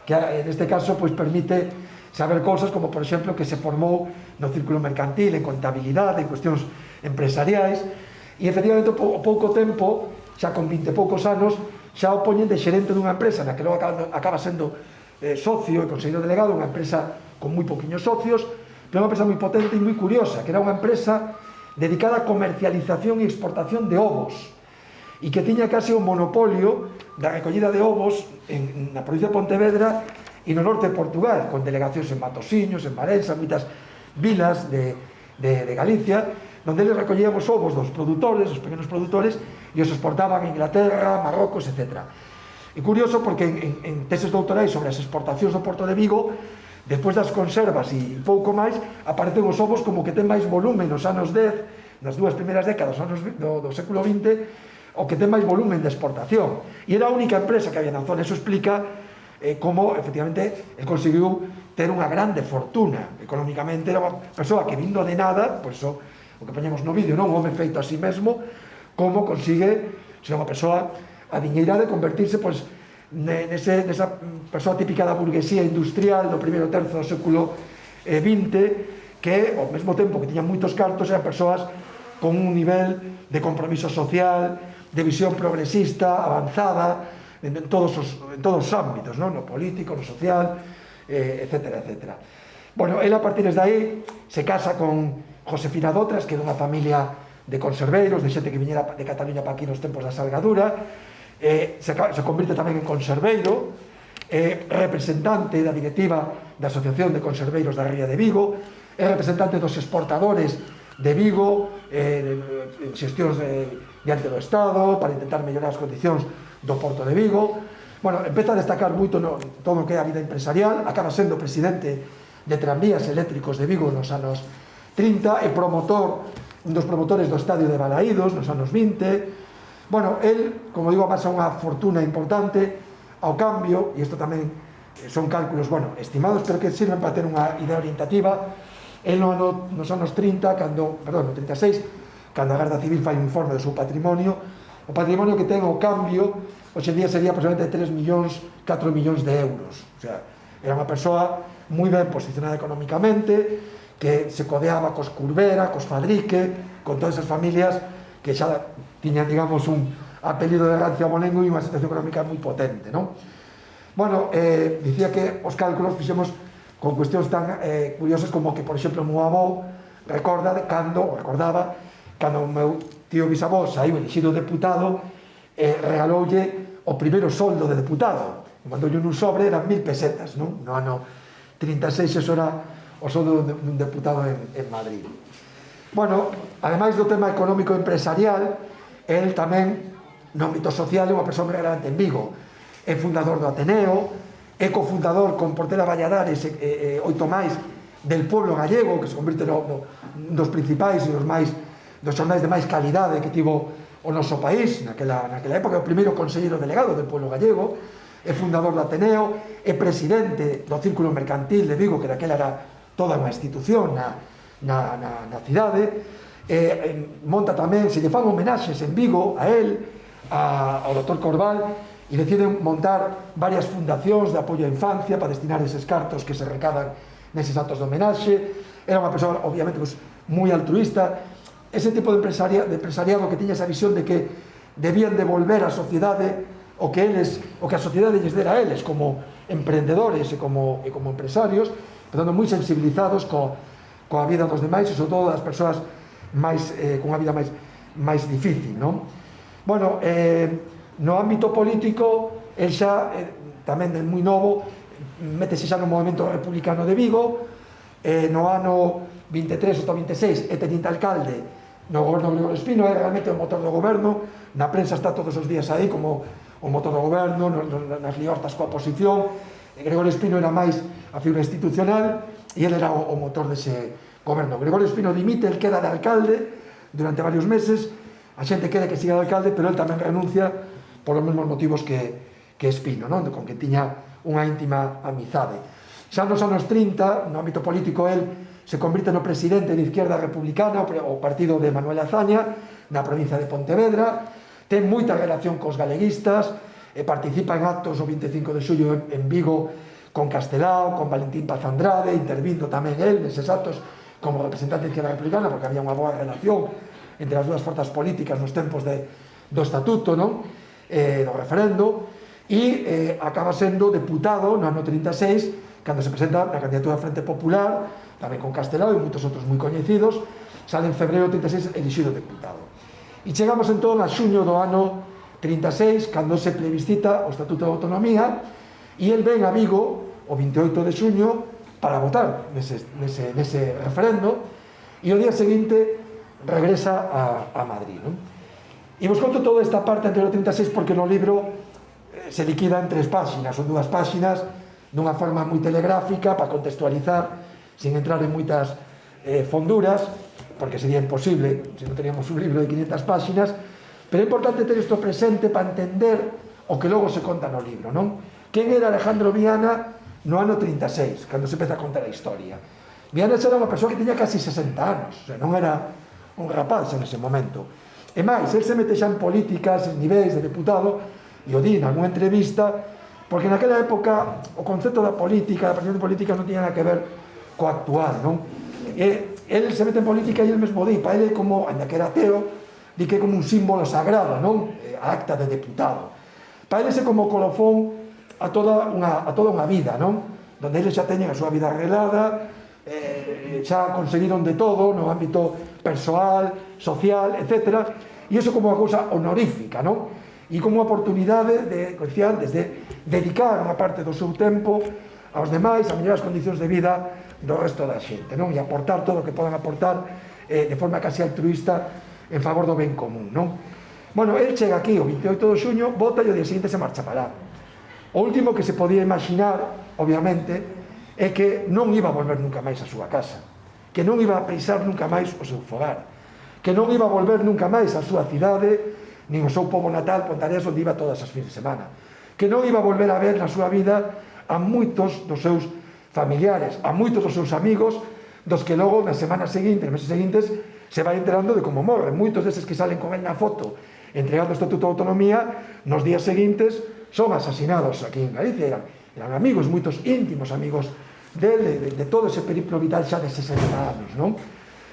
Speaker 4: que neste caso pois permite saber cousas como, por exemplo, que se formou no círculo mercantil, en contabilidade, en cuestións empresariais, e efectivamente ao pouco tempo, xa con 20 e poucos anos, xa o poñen de xerente dunha empresa na que logo acaba sendo socio e conselleiro delegado, unha empresa con moi poquinhos socios, pero unha empresa moi potente e moi curiosa, que era unha empresa dedicada a comercialización e exportación de ovos, e que tiña case un monopolio da recollida de ovos na provincia de Pontevedra e no norte de Portugal, con delegacións en Matosiños, en Marensa, moitas vilas de Galicia, onde eles recollían os ovos dos produtores, dos pequenos produtores, e os exportaban a Inglaterra, Marrocos, etc. E curioso porque en teses doutorais sobre as exportacións do Porto de Vigo, despois das conservas e pouco máis, aparecen os ovos como que ten máis volumen nos anos 10 nas dúas primeiras décadas do século XX, o que ten máis volumen de exportación. E era a única empresa que había na zona. Eso explica como, efectivamente, ele conseguiu ter unha grande fortuna. Económicamente era unha persoa que vindo de nada, pois o que poñemos no vídeo, non? Un home feito a sí mesmo, como consigue ser unha persoa adiñeirada de convertirse, pois, nesa persoa típica da burguesía industrial do primeiro terzo do século XX, que ao mesmo tempo que tiñan moitos cartos eran persoas con un nivel de compromiso social, de visión progresista, avanzada, en todos os ámbitos, no político, no social, etcétera, etcétera. Bueno, él a partir de aí se casa con Josefina Dotras, que é dunha familia de conserveiros, de xente que viñera de Cataluña para aquí nos tempos da Salgadura. Se convirte tamén en conserveiro, representante da directiva da Asociación de Conserveiros da Ría de Vigo, é representante dos exportadores de Vigo, en xestións diante do Estado para intentar mellorar as condicións do Porto de Vigo. Bueno, empeza a destacar moito todo o que é a vida empresarial, acaba sendo presidente de Tranvías Eléctricos de Vigo nos anos 30 e un dos promotores do estadio de Balaídos nos anos 20. Bueno, él, como digo, amasa unha fortuna importante ao cambio, e isto tamén son cálculos, bueno, estimados, pero que sirven para ter unha idea orientativa. Él nos anos 30, no 36, cando a Garda Civil fai un informe do seu patrimonio, o patrimonio que ten o cambio, hoxe en día sería aproximadamente 3 millóns, 4 millóns de euros. O sea, era unha persoa moi ben posicionada económicamente, que se codeaba cos Curbera, cos Fadrique, con todas esas familias que xa tiñan, digamos, un apelido de rancia molengo e unha situación económica moi potente, non? Bueno, dicía que os cálculos fixemos con cuestións tan curiosas como que, por exemplo, o meu avó recordaba cando o meu tío bisavó saiu elixido deputado, regaloulle o primeiro soldo de deputado, mandoulle un sobre, eran 1000 pesetas, non? No ano 36 eso era o soldo dun deputado en Madrid. Bueno, ademais do tema económico empresarial, el tamén, no ámbito social, é unha persoa moi relevante en Vigo. É fundador do Ateneo, é cofundador con Portela Valladares e oito máis del Pueblo Gallego, que se convirte dos principais e dos xornais de máis calidade que tivo o noso país naquela época, o primeiro conselleiro delegado del Pueblo Gallego, é fundador do Ateneo, é presidente do Círculo Mercantil de Vigo, que daquela era toda unha institución na cidade. Monta tamén, se lle fan homenaxes en Vigo a él, ao Dr. Corbal, e deciden montar varias fundacións de apoio á infancia para destinar eses cartos que se recadan neses actos de homenaxe. Era unha persoa, obviamente, moi altruista. Ese tipo de empresariado que tiña esa visión de que debían devolver á sociedade o que a sociedade lles dera a eles como emprendedores e como empresarios, portanto, moi sensibilizados coa vida dos demais e, sobre todo, das persoas con unha vida máis difícil, non? Bueno, no ámbito político, el xa, tamén moi novo, métese xa no movimento republicano de Vigo, no ano 23 ou 26 é teniente alcalde no goberno de Gregorio Espino, é realmente o motor do goberno, na prensa está todos os días aí como o motor do goberno, nas liortas coa oposición. Gregorio Espino era máis a figura institucional e ele era o motor dese goberno. Gregorio Espino dimite, el queda de alcalde durante varios meses, a xente quere que siga de alcalde, pero el tamén renuncia por os mesmos motivos que Espino, non? Con que tiña unha íntima amizade. Xa nos anos 30, no ámbito político, el se convirte no presidente de Izquierda Republicana, o partido de Manuel Azaña, na provincia de Pontevedra, ten moita relación cos galeguistas, participa en actos o 25 de xullo en Vigo con Castelao, con Valentín Paz Andrade, intervindo tamén el neses actos como representante de Izquierda Republicana, porque había unha boa relación entre as dúas forzas políticas nos tempos do estatuto, non? Do referendo, e acaba sendo deputado no ano 36, cando se presenta na candidatura da Frente Popular, tamén con Castelao e moitos outros moi coñecidos, sale en febreiro 36 elixido deputado. E chegamos entón a xuño do ano 36, cando se plebiscita o Estatuto de Autonomía, e el ven a Vigo o 28 de xuño para votar nese referendo, e o día seguinte regresa a Madrid, non? E vos conto toda esta parte anterior ao 36 porque no libro se liquida en 3 páxinas, son 2 páxinas dunha forma moi telegráfica para contextualizar, sin entrar en moitas fonduras, porque sería imposible se non teníamos un libro de 500 páxinas, pero é importante ter isto presente para entender o que logo se conta no libro, non? Quen era Alejandro Viana no ano 36, cando se empeza a contar a historia? Viana era unha persoa que tiña casi 60 anos, o sea, non era un rapaz en ese momento. E máis, el se mete xa en políticas, en niveis de deputado, e o di en alguna entrevista, porque naquela época o concepto da política, da participación política non tiña nada que ver co actual, non? E el se mete en política e el mesmo di, para ele como, ainda que era ateo, di que é como un símbolo sagrado, non? A acta de deputado. Para ele é como colofón a toda unha vida, non? Donde eles xa teñen a súa vida arreglada, xa conseguiron de todo no ámbito persoal, social, etc. E iso como unha cousa honorífica, non? E como unha oportunidade de, como decía antes, de dedicar unha parte do seu tempo aos demais, a mellorar as condicións de vida do resto da xente, non? E aportar todo o que podan aportar de forma casi altruista en favor do ben común, non? Bueno, el chega aquí o 28 de xuño, vota e o día seguinte se marcha para lá. O último que se podía imaginar, obviamente, é que non iba a volver nunca máis a súa casa, que non iba a pisar nunca máis o seu fogar, que non iba a volver nunca máis a súa cidade, nin o seu pobo natal, Pontareas, onde iba todas as fins de semana, que non iba a volver a ver na súa vida a moitos dos seus familiares, a moitos dos seus amigos, dos que logo nas semanas seguintes, nos meses seguintes, se vai enterando de como morren. Moitos deses que salen con el na foto entregando o Estatuto de Autonomía, nos días seguintes son asasinados aquí en Galicia. Eran amigos, moitos íntimos amigos de todo ese periplo vital xa de 60 anos, non?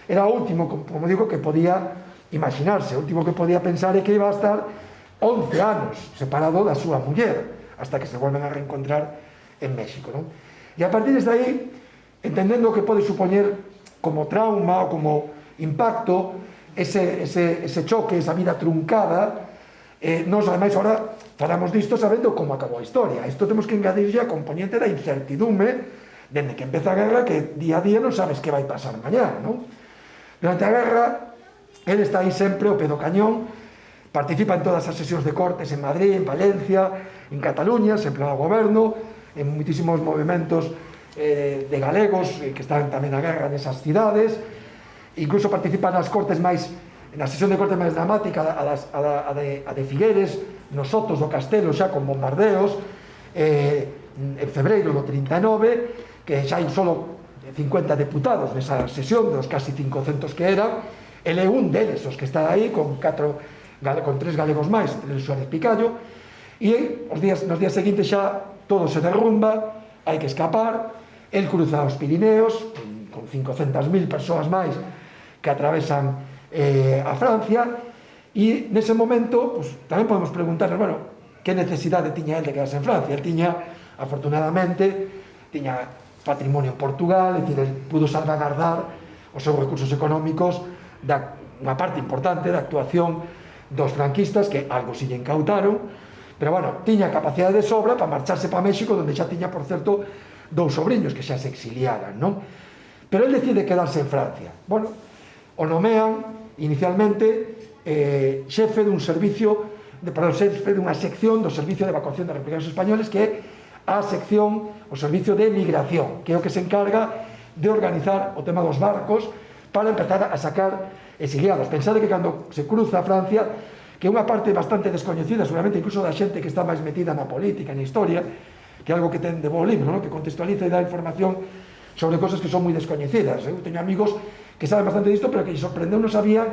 Speaker 4: Era o último, como digo, que podía imaginarse, o último que podía pensar é que iba a estar 11 anos separado da súa muller, hasta que se volven a reencontrar en México, non? E a partir de aí, entendendo o que pode supoñer como trauma ou como impacto ese choque, esa vida truncada, nós ademais ahora falamos disto sabendo como acabou a historia. Isto temos que engadirlle a componente da incertidume dende que empeza a guerra, que día a día non sabes que vai pasar mañá, non? Durante a guerra el está aí sempre ao pé do cañón, participa en todas as sesións de cortes en Madrid, en Valencia, en Cataluña, sempre ao goberno, en moitísimos movimentos de galegos que están tamén na guerra nesas cidades, incluso participa nas cortes máis, na sesión de corte máis dramática, a de Figueres, nos sotos do castelo xa con bombardeos, en febreiro do 39, que xa hai solo 50 deputados nesa sesión, dos casi 500 que eran, ele é un deles, os que está aí con 3 galegos máis, entre Suárez Picallo, e nos días seguintes xa todo se derrumba, hai que escapar, el cruza os Pirineos, con 500.000 persoas máis que atravesan a Francia, e nese momento pues, tamén podemos preguntarnos, bueno, que necesidade tiña el de quedarse en Francia? El tiña, afortunadamente, tiña patrimonio en Portugal, é dicir, el pudo salvaguardar os seus recursos económicos da unha parte importante da actuación dos franquistas, que algo si lle incautaron, pero bueno, tiña capacidade de sobra para marcharse para México, donde xa tiña, por certo, 2 sobriños que xa se exiliaran, non? Pero el decide quedarse en Francia. Bueno, o nomean inicialmente xefe dun servicio, xefe dunha sección do Servicio de Evacuación de Republicanos Españoles, que é a sección, o Servicio de Migración, que é o que se encarga de organizar o tema dos barcos para empezar a sacar exiliados. Pensade que cando se cruza a Francia, que é unha parte bastante descoñecida, seguramente incluso da xente que está máis metida na política, na historia, que é algo que ten de bo libro, ¿no? Que contextualiza e dá información sobre cosas que son moi descoñecidas. Eu teño amigos que saben bastante disto, pero que sorprendeu, non sabían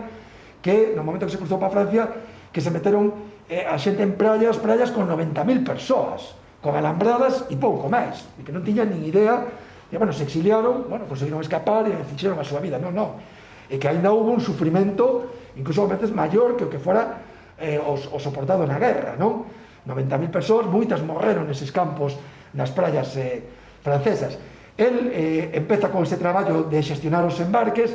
Speaker 4: que no momento que se cruzou para Francia, que se meteron a xente en praias con 90.000 persoas, con alambradas e pouco máis, e que non tiñan nin idea, e bueno, se exiliaron, bueno, conseguiron escapar e fixeron a súa vida. Non, e que ainda houve un sufrimento incluso a veces maior que o que fora o soportado na guerra, non? 90.000 persoas, moitas morreron neses campos nas praias francesas. El empeza con ese traballo de xestionar os embarques,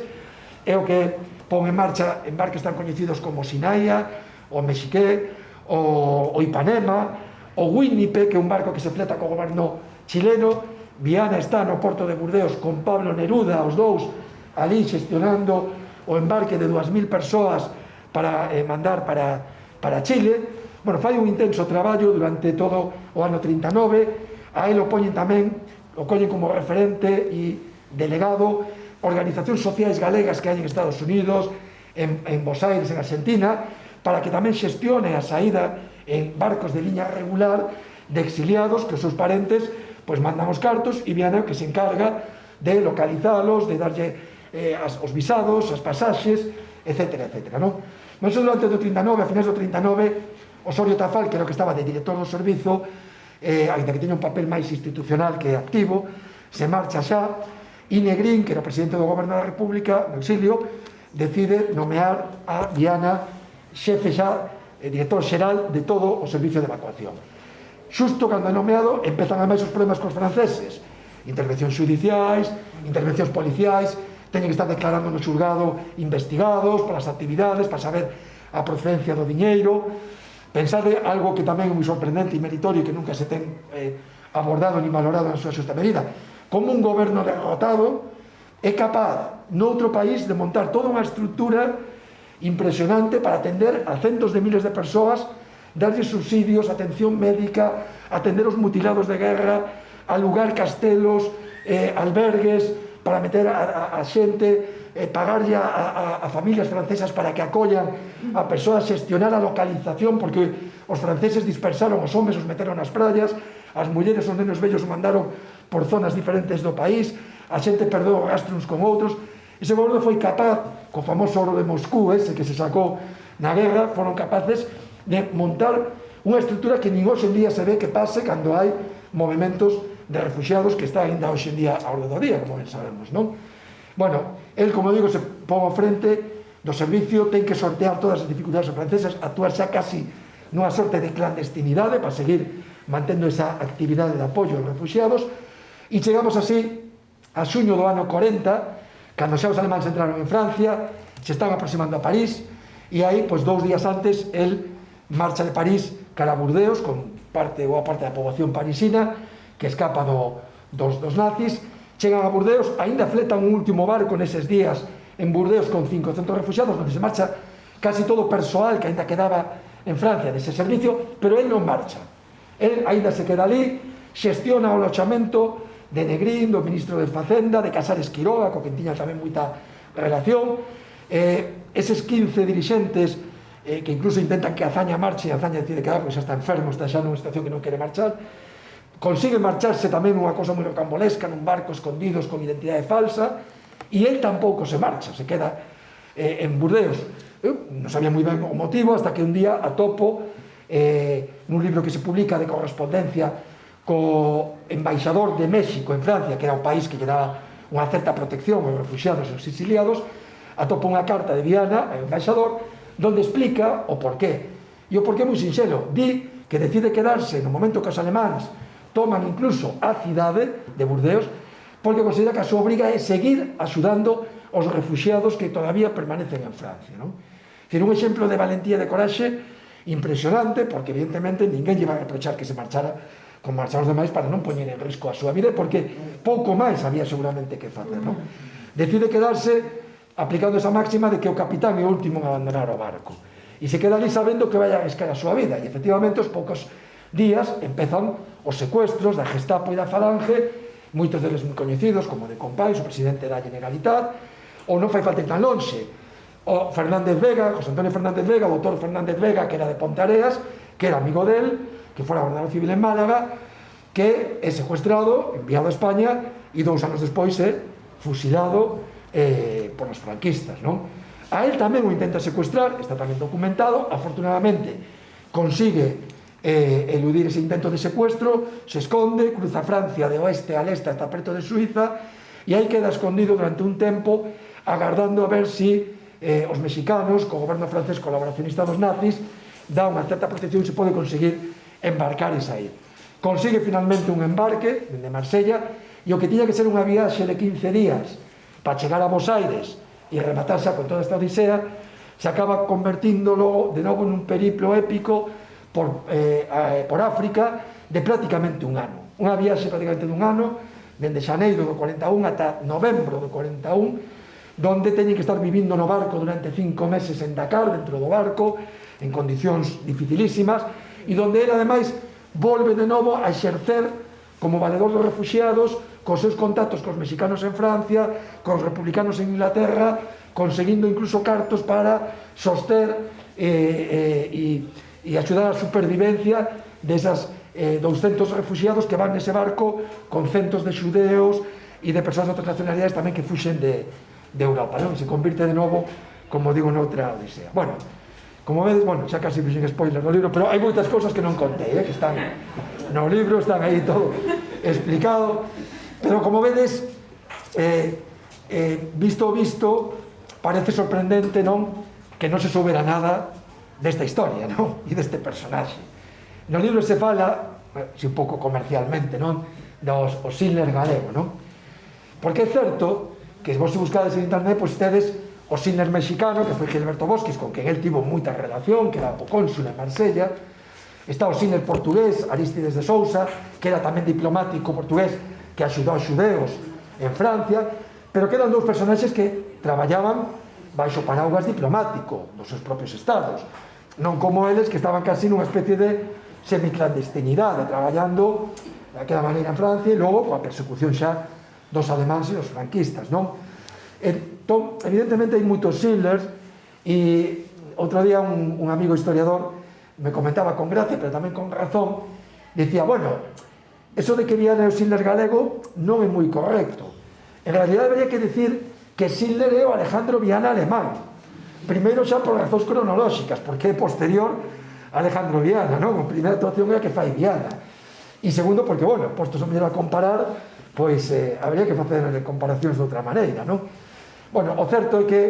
Speaker 4: é o que pon en marcha embarques tan coñecidos como Sinaia, o Mexiqué, o Ipanema, o Winnipeg, que é un barco que se fleta co goberno chileno. Viana está no porto de Burdeos con Pablo Neruda, os dous, ali xestionando o embarque de 2.000 persoas para mandar para Chile. Bueno, fai un intenso traballo durante todo o ano 39, a él o poñen tamén, o collen como referente e delegado organizacións sociais galegas que hai en Estados Unidos, en Buenos Aires, en Argentina, para que tamén xestione a saída en barcos de liña regular de exiliados que os seus parentes pois mandan os cartos e viene o que se encarga de localizalos, de darlle os visados, as pasaxes, etc. Non? Mas durante o 39, a finais do 39, Osorio Tafal, que era o que estaba de director do servizo, ainda que teña un papel máis institucional que activo, se marcha xa, e Negrín, que era o presidente do goberno da República, no exilio, decide nomear a Viana xefe xa, director xeral de todo o servicio de evacuación. Xusto cando é nomeado, empezan a máis os problemas cos franceses, intervencións judiciais, intervencións policiais, teñen que estar declarando no xulgado investigados polas actividades, para saber a procedencia do diñeiro. Pensade algo que tamén é moi sorprendente e meritorio, que nunca se ten abordado ni valorado na súa xusta medida, como un goberno derrotado é capaz noutro país de montar toda unha estrutura impresionante para atender a centos de miles de persoas, darlle subsidios, atención médica, atender os mutilados de guerra, alugar castelos, albergues para meter a xente, pagarlle a familias francesas para que acollan a persoas, xestionar a localización, porque os franceses dispersaron os homes, os meteron nas praias, as mulleres, os nenos vellos os mandaron por zonas diferentes do país, a xente perdeu o rastro uns con outros. Ese goberno foi capaz, co famoso oro de Moscú, ese que se sacou na guerra, foron capaces de montar unha estrutura que nin hoxe en día se ve que pase cando hai movimentos de refugiados que está ainda hoxe en día a orde do día, como ben sabemos, non? Bueno, el, como digo, se pon ao frente do servicio, ten que sortear todas as dificultades francesas, actuar xa casi nunha sorte de clandestinidade para seguir mantendo esa actividade de apoio aos refugiados, e chegamos así a xuño do ano 40, cando xa os alemáns entraron en Francia, se están aproximando a París, e aí, pois 2 días antes, el marcha de París cara a Burdeos, con boa parte da poboación parisina, que escapa dos nazis, chegan a Burdeos, aínda fletan un último barco neses días en Burdeos con 500 refugiados, onde se marcha casi todo o persoal que aínda quedaba en Francia dese servicio, pero el non marcha. El aínda se queda ali, xestiona o alochamento de Negrín, do ministro de Facenda, de Casares Quiroga, co que tiña tamén moita relación. Eses 15 dirixentes que incluso intentan que Azaña marche, e Azaña decide que porque xa está enfermo, está xa nunha situación que non quere marchar, consigue marcharse tamén unha cosa moi rocambolesca nun barco escondidos con identidade falsa, e el tampouco se marcha, se queda en Burdeos. Non sabía moi ben o motivo, hasta que un día atopo nun libro que se publica de correspondencia co embaixador de México en Francia, que era un país que lle daba unha certa protección aos refugiados e aos exiliados, atopa unha carta de Viana ao embaixador donde explica o porqué. E o porqué é moi sinxelo, di que decide quedarse no momento que os alemáns toman incluso a cidade de Burdeos, porque considera que a súa obriga é seguir axudando os refugiados que todavía permanecen en Francia, non? É dicir, un exemplo de valentía e de coraxe impresionante, porque evidentemente ninguén lle va a reprochar que se marchara como marcharon os demais para non poñer en risco a súa vida, porque pouco máis había seguramente que facer, non? Decide quedarse aplicando esa máxima de que o capitán é o último en abandonar o barco, e se queda ali sabendo que vai a arriscar a súa vida, e efectivamente aos poucos días empezan os secuestros da Gestapo e da Falange, moitos deles moi coñecidos, como de Compáis, o presidente da Generalitat, ou non fai falta ir tan lonxe, o Fernández Vega, José Antonio Fernández Vega, o doutor Fernández Vega, que era de Ponteareas, que era amigo del, que fora gobernador civil en Málaga, que é secuestrado, enviado a España, e 2 anos despois é fusilado por os franquistas, non? A él tamén o intenta secuestrar, está tamén documentado, afortunadamente consigue eludir ese intento de secuestro, se esconde, cruza Francia de oeste a leste hasta preto de Suiza, e aí queda escondido durante un tempo, agardando a ver si os mexicanos, co goberno francés colaboracionista dos nazis, dá unha certa protección e se pode conseguir embarcar e sair. Consigue finalmente un embarque dende Marsella, e o que tiña que ser unha viaxe de 15 días para chegar a Buenos Aires e rematarse con toda esta odisea, se acaba convertíndolo de novo nun periplo épico por África de prácticamente un ano. Unha viaxe prácticamente dun ano, dende xaneiro do 41 ata novembro do 41, donde teñen que estar vivindo no barco durante 5 meses en Dakar, dentro do barco, en condicións dificilísimas, e donde ele, ademais, volve de novo a exercer como valedor dos refugiados, cos seus contactos cos mexicanos en Francia, cos republicanos en Inglaterra, conseguindo incluso cartos para soster e axudar a supervivencia desas 200 refugiados que van nese barco con centos de xudeos e de persoas de outras nacionalidades tamén que fuxen de Europa, non? Se convirte de novo, como digo, noutra odisea. Bueno, como vedes, xa casi fixen spoiler no libro, pero hai moitas cousas que non contei, que están no libro, están aí todo explicado, pero como vedes, visto, parece sorprendente, non? Que non se soubera nada desta historia, non? E deste personaxe. No libro se fala, un pouco comercialmente, non? O Schindler galego, non? Porque é certo que vos se buscades en internet, pois tedes o Schindler mexicano, que foi Gilberto Bosquis, con quen el tivo moita relación, que era o cónsul en Marsella. Está o Schindler portugués, Aristides de Sousa, que era tamén diplomático portugués, que axudou aos xudeus en Francia, pero que eran dous personaxes que traballaban baixo paraguas diplomático dos seus propios estados, non como eles que estaban casi nunha especie de semiclandestinidade, traballando daquela maneira en Francia e logo coa persecución xa dos alemáns e dos franquistas, non? Entón, evidentemente hai moitos Schindlers e outro día un amigo historiador me comentaba con gracia, pero tamén con razón, dicía, bueno, eso de que Viana é o Schindler galego non é moi correcto. En realidad debería que dicir que Schindler é o Alejandro Viana alemán. Primeiro xa por razóns cronolóxicas, porque é posterior a Alejandro Viana, non? A primeira actuación é a que fai Viana. E segundo, porque, bueno, postos a mellor a comparar, pois habría que facer comparacións de outra maneira, non? Bueno, o certo é que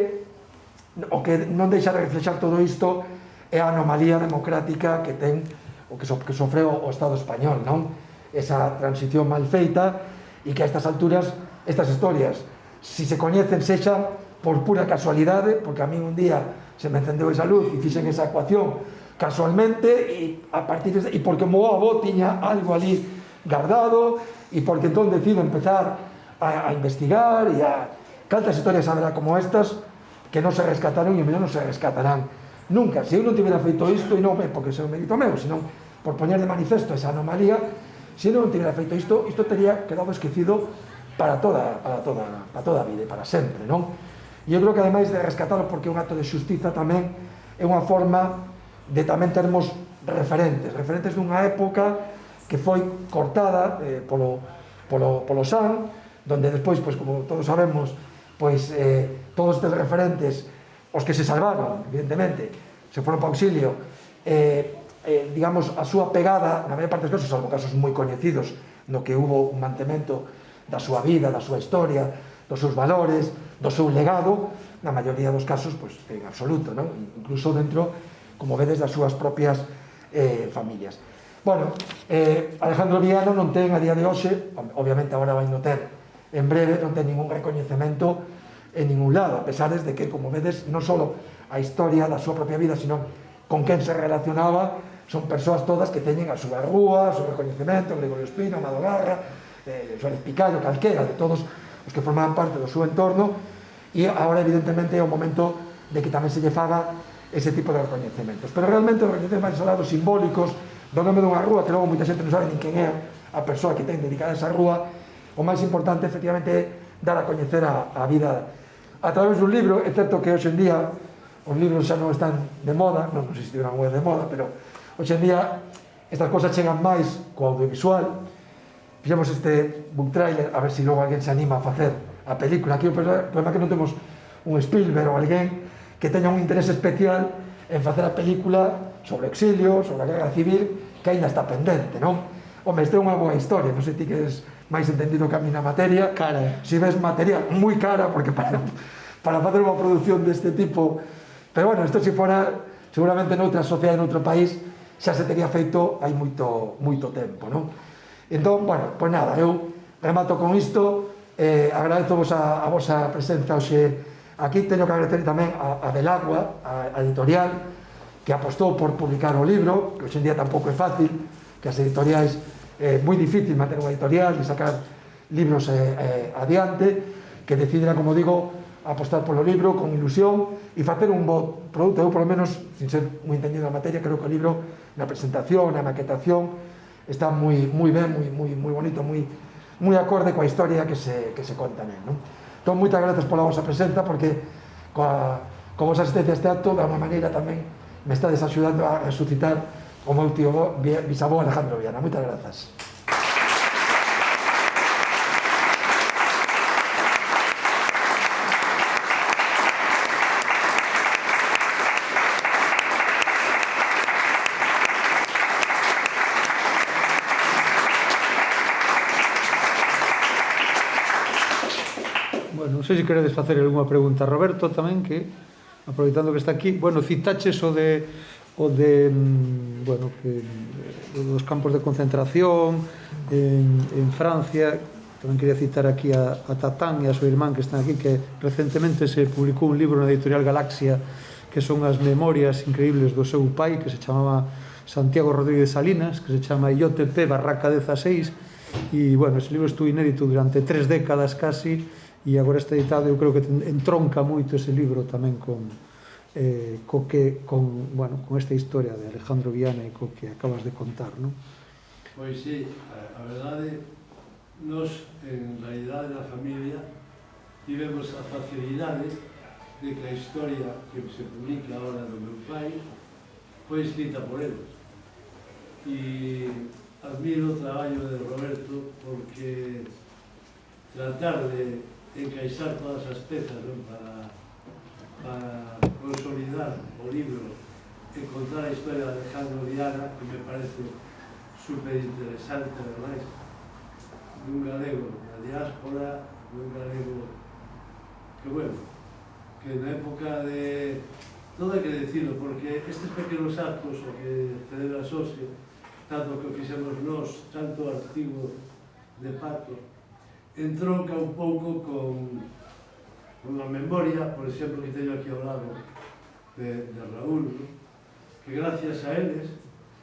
Speaker 4: o que non deixa de reflexar todo isto é a anomalía democrática que ten o que sofreu o Estado español, non? Esa transición mal feita e que a estas alturas, estas historias, si se coñecen sexa por pura casualidade, porque a mí un día se me encendeu esa luz e fixen esa ecuación casualmente e a partir de e porque o meu avó tiña algo ali guardado e porque entón decido empezar a investigar e a cantas historias haberá como estas que non se rescataron e mellor non se rescatarán nunca. Se eu non tivera feito isto, e non é porque sea un mérito meu, senón por poñer de manifesto esa anomalía, se eu non tivera feito isto, isto teria quedado esquecido para toda a vida e para sempre, non? E eu creo que ademais de rescatalo porque é un acto de xustiza tamén é unha forma de tamén termos referentes dunha época que foi cortada polo SAN, donde despois, pois, como todos sabemos, pois todos estes referentes, os que se salvaron, evidentemente, se foron para auxilio, digamos, a súa pegada, na maior parte dos casos, salvo casos moi coñecidos, no que hubo un mantemento da súa vida, da súa historia, dos seus valores, do seu legado, na maioría dos casos, pois, en absoluto, non? Incluso dentro, como vedes, das súas propias familias. Bueno, Alejandro Viana non ten a día de hoxe, obviamente agora vai non ter, en breve non ten ningún recoñecemento en ningún lado, a pesar de que, como vedes, non só a historia da súa propia vida, sino con quen se relacionaba, son persoas todas que teñen a súa rúa, o seu recoñecemento, Gregorio Espino, Amado Garra, Suárez Picallo, calquera de todos os que formaban parte do seu entorno, e agora evidentemente é o momento de que tamén se lle faga ese tipo de recoñecementos. Pero realmente os recoñecementos máis alados simbólicos do nome dunha rúa, que logo moita xente non sabe nin quen é a persoa que ten dedicada a esa rúa, o máis importante efectivamente é dar a coñecer a vida a través dun libro. É certo que hoxe en día os libros xa non están de moda, non sei se estiveran moi de moda, pero hoxe en día estas cosas chegan máis co audiovisual. Fixemos este book trailer, a ver se logo alguén se anima a facer a película. Aquí o problema é que non temos un Spielberg ou alguén que teña un interés especial en facer a película sobre o exilio, sobre a guerra civil, que ainda está pendente, non? Home, este é unha boa historia, non sei ti que eres máis entendido que a mí na materia.
Speaker 1: Cara.
Speaker 4: Si ves materia moi cara, porque para facer unha produción deste tipo, pero bueno, isto se fora seguramente noutra sociedade, noutro país, xa se teria feito hai moito tempo, non? Entón, bueno, pois nada, eu remato con isto, agradezovos a vosa presenza hoxe aquí. Teño que agradecer tamén a Belagua, a editorial, que apostou por publicar o libro, que hoxe en día tampouco é fácil, que as editoriais é moi difícil manter unha editorial e sacar libros adiante, que decidira, como digo, apostar polo libro con ilusión e facer un bo produto. Eu, polo menos, sin ser moi entendido na materia, creo que o libro, na presentación, na maquetación, está moi ben, moi bonito, moi acorde coa historia que se conta nel, non? Entón, moitas grazas pola vosa presenza, porque coa vosa asistencia a este acto, de unha maneira tamén me estades axudando a resucitar o meu tío bisavó Alejandro Viana. Moitas grazas.
Speaker 1: Bueno, non sei se queredes facer algunha pregunta a Roberto tamén, que aproveitando que está aquí, bueno, citaches o de bueno, que dos campos de concentración en Francia. Tamén quería citar aquí a Tatán e a súa irmán que están aquí, que recentemente se publicou un libro na editorial Galaxia que son as memorias increíbles do seu pai, que se chamaba Santiago Rodríguez Salinas, que se chama IOTP Barraca 16, e bueno, ese libro estuvo inédito durante 3 décadas casi, e agora está editado. Eu creo que entronca moito ese libro tamén con esta historia de Alejandro Viana e co que acabas de contar, non?
Speaker 5: Pois sí, a verdade, nos, en realidade, na familia, tivemos a facilidade de que a historia que se publica ahora do meu pai foi escrita por ele. E admiro o traballo de Roberto, porque tratar de encaixar todas as pezas, non, para consolidar o libro e contar a historia de Alejandro Viana, que me parece super interesante, ademais, dun galego na diáspora, dun galego que, bueno, que na época de... Todo hai que decirlo, porque estes pequenos actos o que celebras hoxe, tanto que fixemos nós, tanto o artigo de Pato, entronca un pouco con unha memoria, por exemplo, que teño aquí ao lado de Raúl, ¿no? Que gracias a eles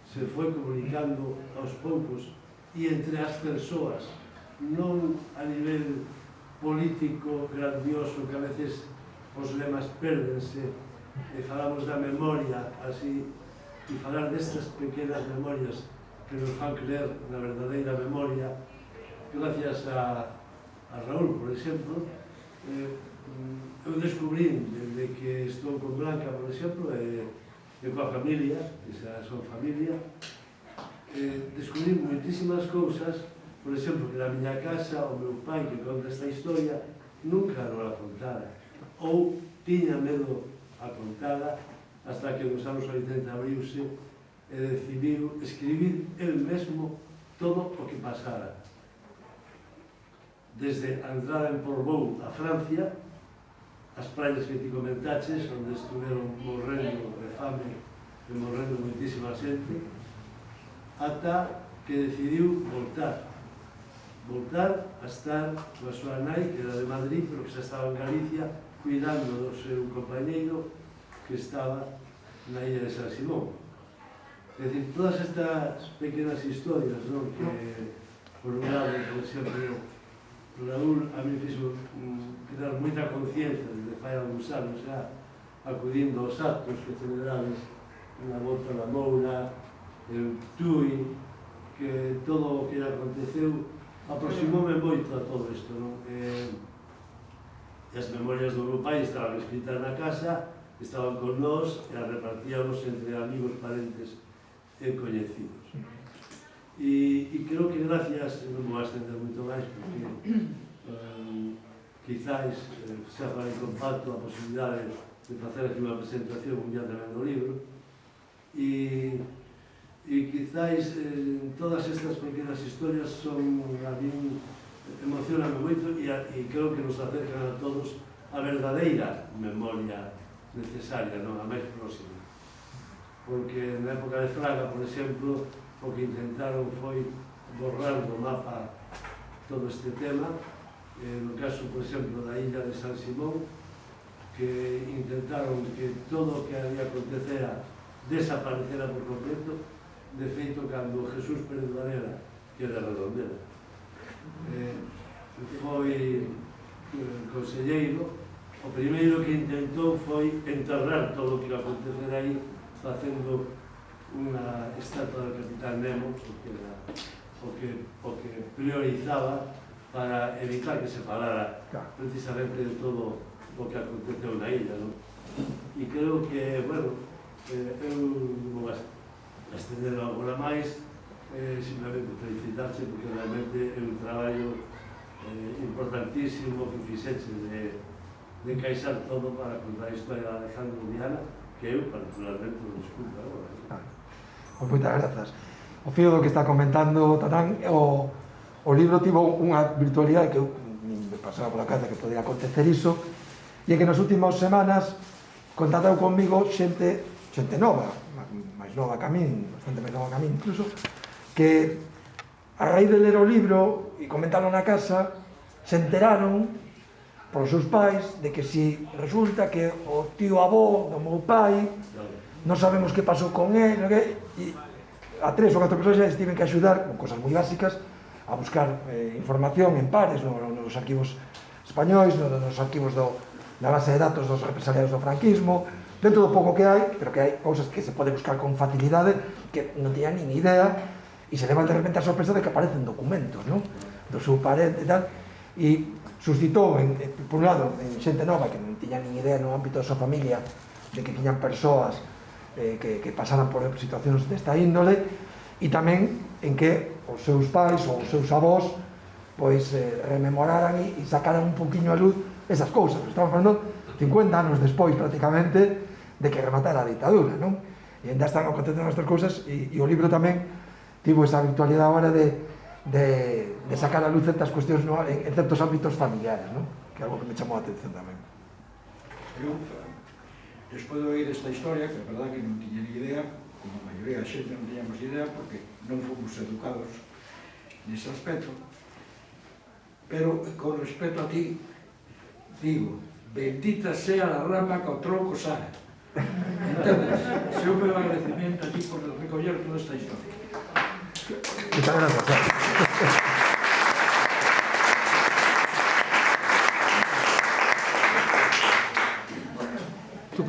Speaker 5: se foi comunicando aos poucos e entre as persoas, non a nivel político grandioso, que a veces os lemas pérdense e falamos da memoria así, e falar destas pequenas memorias que nos fan creer na verdadeira memoria. Gracias a Raúl, por exemplo, eu descubrí, desde que estou con Blanca, por exemplo, e coa familia, que xa son familia, descubrí moitísimas cousas, por exemplo, que na miña casa o meu pai, que conta esta historia, nunca non a contara, ou tiña medo a contada, hasta que nos anos 80 abriuse e decidiu escribir el mesmo todo o que pasara. Desde a entrada en Portbou a Francia, as praias que ti comentaches, onde estuveron morrendo de fame e morrendo moitísima xente, ata que decidiu voltar a estar coa súa nai, que era de Madrid, pero que xa estaba en Galicia, cuidando do seu compañeiro que estaba na illa de San Simón. É dicir, todas estas pequenas historias, non? Que, por un lado, por exemplo, Raúl a mí fixo crear moita conciencia desde fai algúns anos xa, acudindo aos actos que celebrades na Volta da Moura, en Tui, que todo o que aconteceu aproximoume moito a todo isto, non? E as memorias do meu pai estaban escritas na casa, estaban con nós e as repartíamos entre amigos, parentes e coñecidos. E creo que gracias, non vou a estender moito máis, porque quizáis xa falei con Pato a posibilidade de facer aquí unha presentación un día tamén do libro, e quizáis todas estas pequenas historias son, a mí, emocionan moito e creo que nos acercan a todos a verdadeira memoria necesaria, non? A máis próxima. Porque na época de Fraga, por exemplo, o que intentaron foi borrar do mapa todo este tema. No caso, por exemplo, da illa de San Simón, que intentaron que todo o que había acontecera desaparecera por completo. De feito, cando Jesús Pérez Varela, que era Redondela, foi conselleiro, o primeiro que intentou foi enterrar todo o que acontecera aí, facendo unha estatua do Capitán Nemo porque era o que priorizaba para evitar que se falara precisamente de todo o que aconteceu na illa, non? E creo que, bueno, eu non vas a estender agora máis, simplemente felicitarse porque realmente é un traballo importantísimo que fixeche de encaixar todo para contar a historia de Alejandro Viana, que eu particularmente non desculpo agora.
Speaker 4: Pois moitas grazas. O fío do que está comentando Tatán, o libro tivo unha virtualidade que eu me pasaba pola casa que podía acontecer iso, e é que nas últimas semanas contactou conmigo xente nova, máis nova que a min, bastante máis nova que a min incluso, que a raíz de ler o libro e comentarlo na casa, se enteraron polos seus pais de que si resulta que o tío avó do meu pai non sabemos que pasou con él, e a 3 ou 4 persoas xa tiven que axudar con cosas moi básicas a buscar información en pares nos arquivos españois, nos arquivos da base de datos dos represaliados do franquismo, dentro do pouco que hai, pero que hai cousas que se pode buscar con facilidade que non teñan nin idea, e se levan de repente a sorpresa de que aparecen documentos, non? Do seu parente e tal, e suscitou, por un lado, en xente nova que non tiña nin idea no ámbito da súa familia de que tiñan persoas que pasaran por situacións desta índole, e tamén en que os seus pais ou os seus avós pois rememoraran e sacaran un poquinho a luz esas cousas. Estamos falando 50 anos despois prácticamente de que rematara a ditadura, non? E ainda están acontecendo estas cousas, e o libro tamén tivo esa virtualidade agora de sacar a luz certas cuestións en certos ámbitos familiares, non? Que é algo que me chamou a atención tamén.
Speaker 3: Eu, despois de oír esta historia, que a verdade que non tiña ni idea, como a maioría da xente non tiñamos idea, porque non fomos educados nese aspecto, pero con respecto a ti, digo, bendita sea la rama que o tronco sabe. Entendes? Se o meu agradecimiento a ti por recoller toda esta historia.
Speaker 4: Muchas gracias.
Speaker 1: Tú,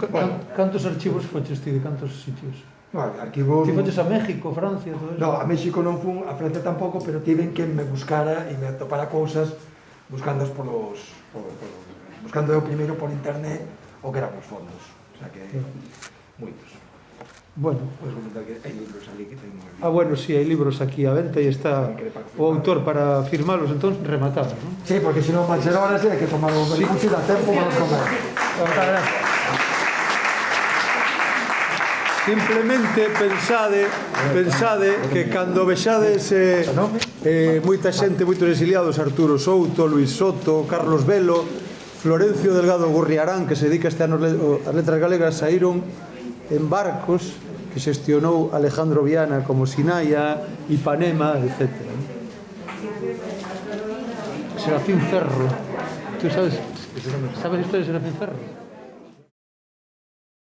Speaker 1: cantos archivos foches ti de cantos sitios?
Speaker 4: Arquivos...
Speaker 1: Ti foches a México, Francia, todo eso?
Speaker 4: No, a México non fun, a Francia tampouco, pero tiven que me buscara e me atopara cousas buscándoos buscando eu primeiro por internet o que eran os fondos. O sea que moitos.
Speaker 1: Bueno.
Speaker 4: Podes comentar que hai libros ali que teño...
Speaker 1: Bueno, sí, hai libros aquí a venta e está o autor para firmalos, entón rematamos, non?
Speaker 4: Sí, porque se non van ser horas hai que tomar o vermut e dá tempo para os comer.
Speaker 1: Moitas gracias. Simplemente pensade que cando vexades moita xente, moitos exiliados, Arturo Souto, Luis Soto, Carlos Velo, Florencio Delgado Gurriarán, que se dedica este ano ás letras galegas, saíron en barcos que xestionou Alejandro Viana como Sinaia, Ipanema, etc. Serafín Ferro. Tú sabes a historia de Serafín Ferro?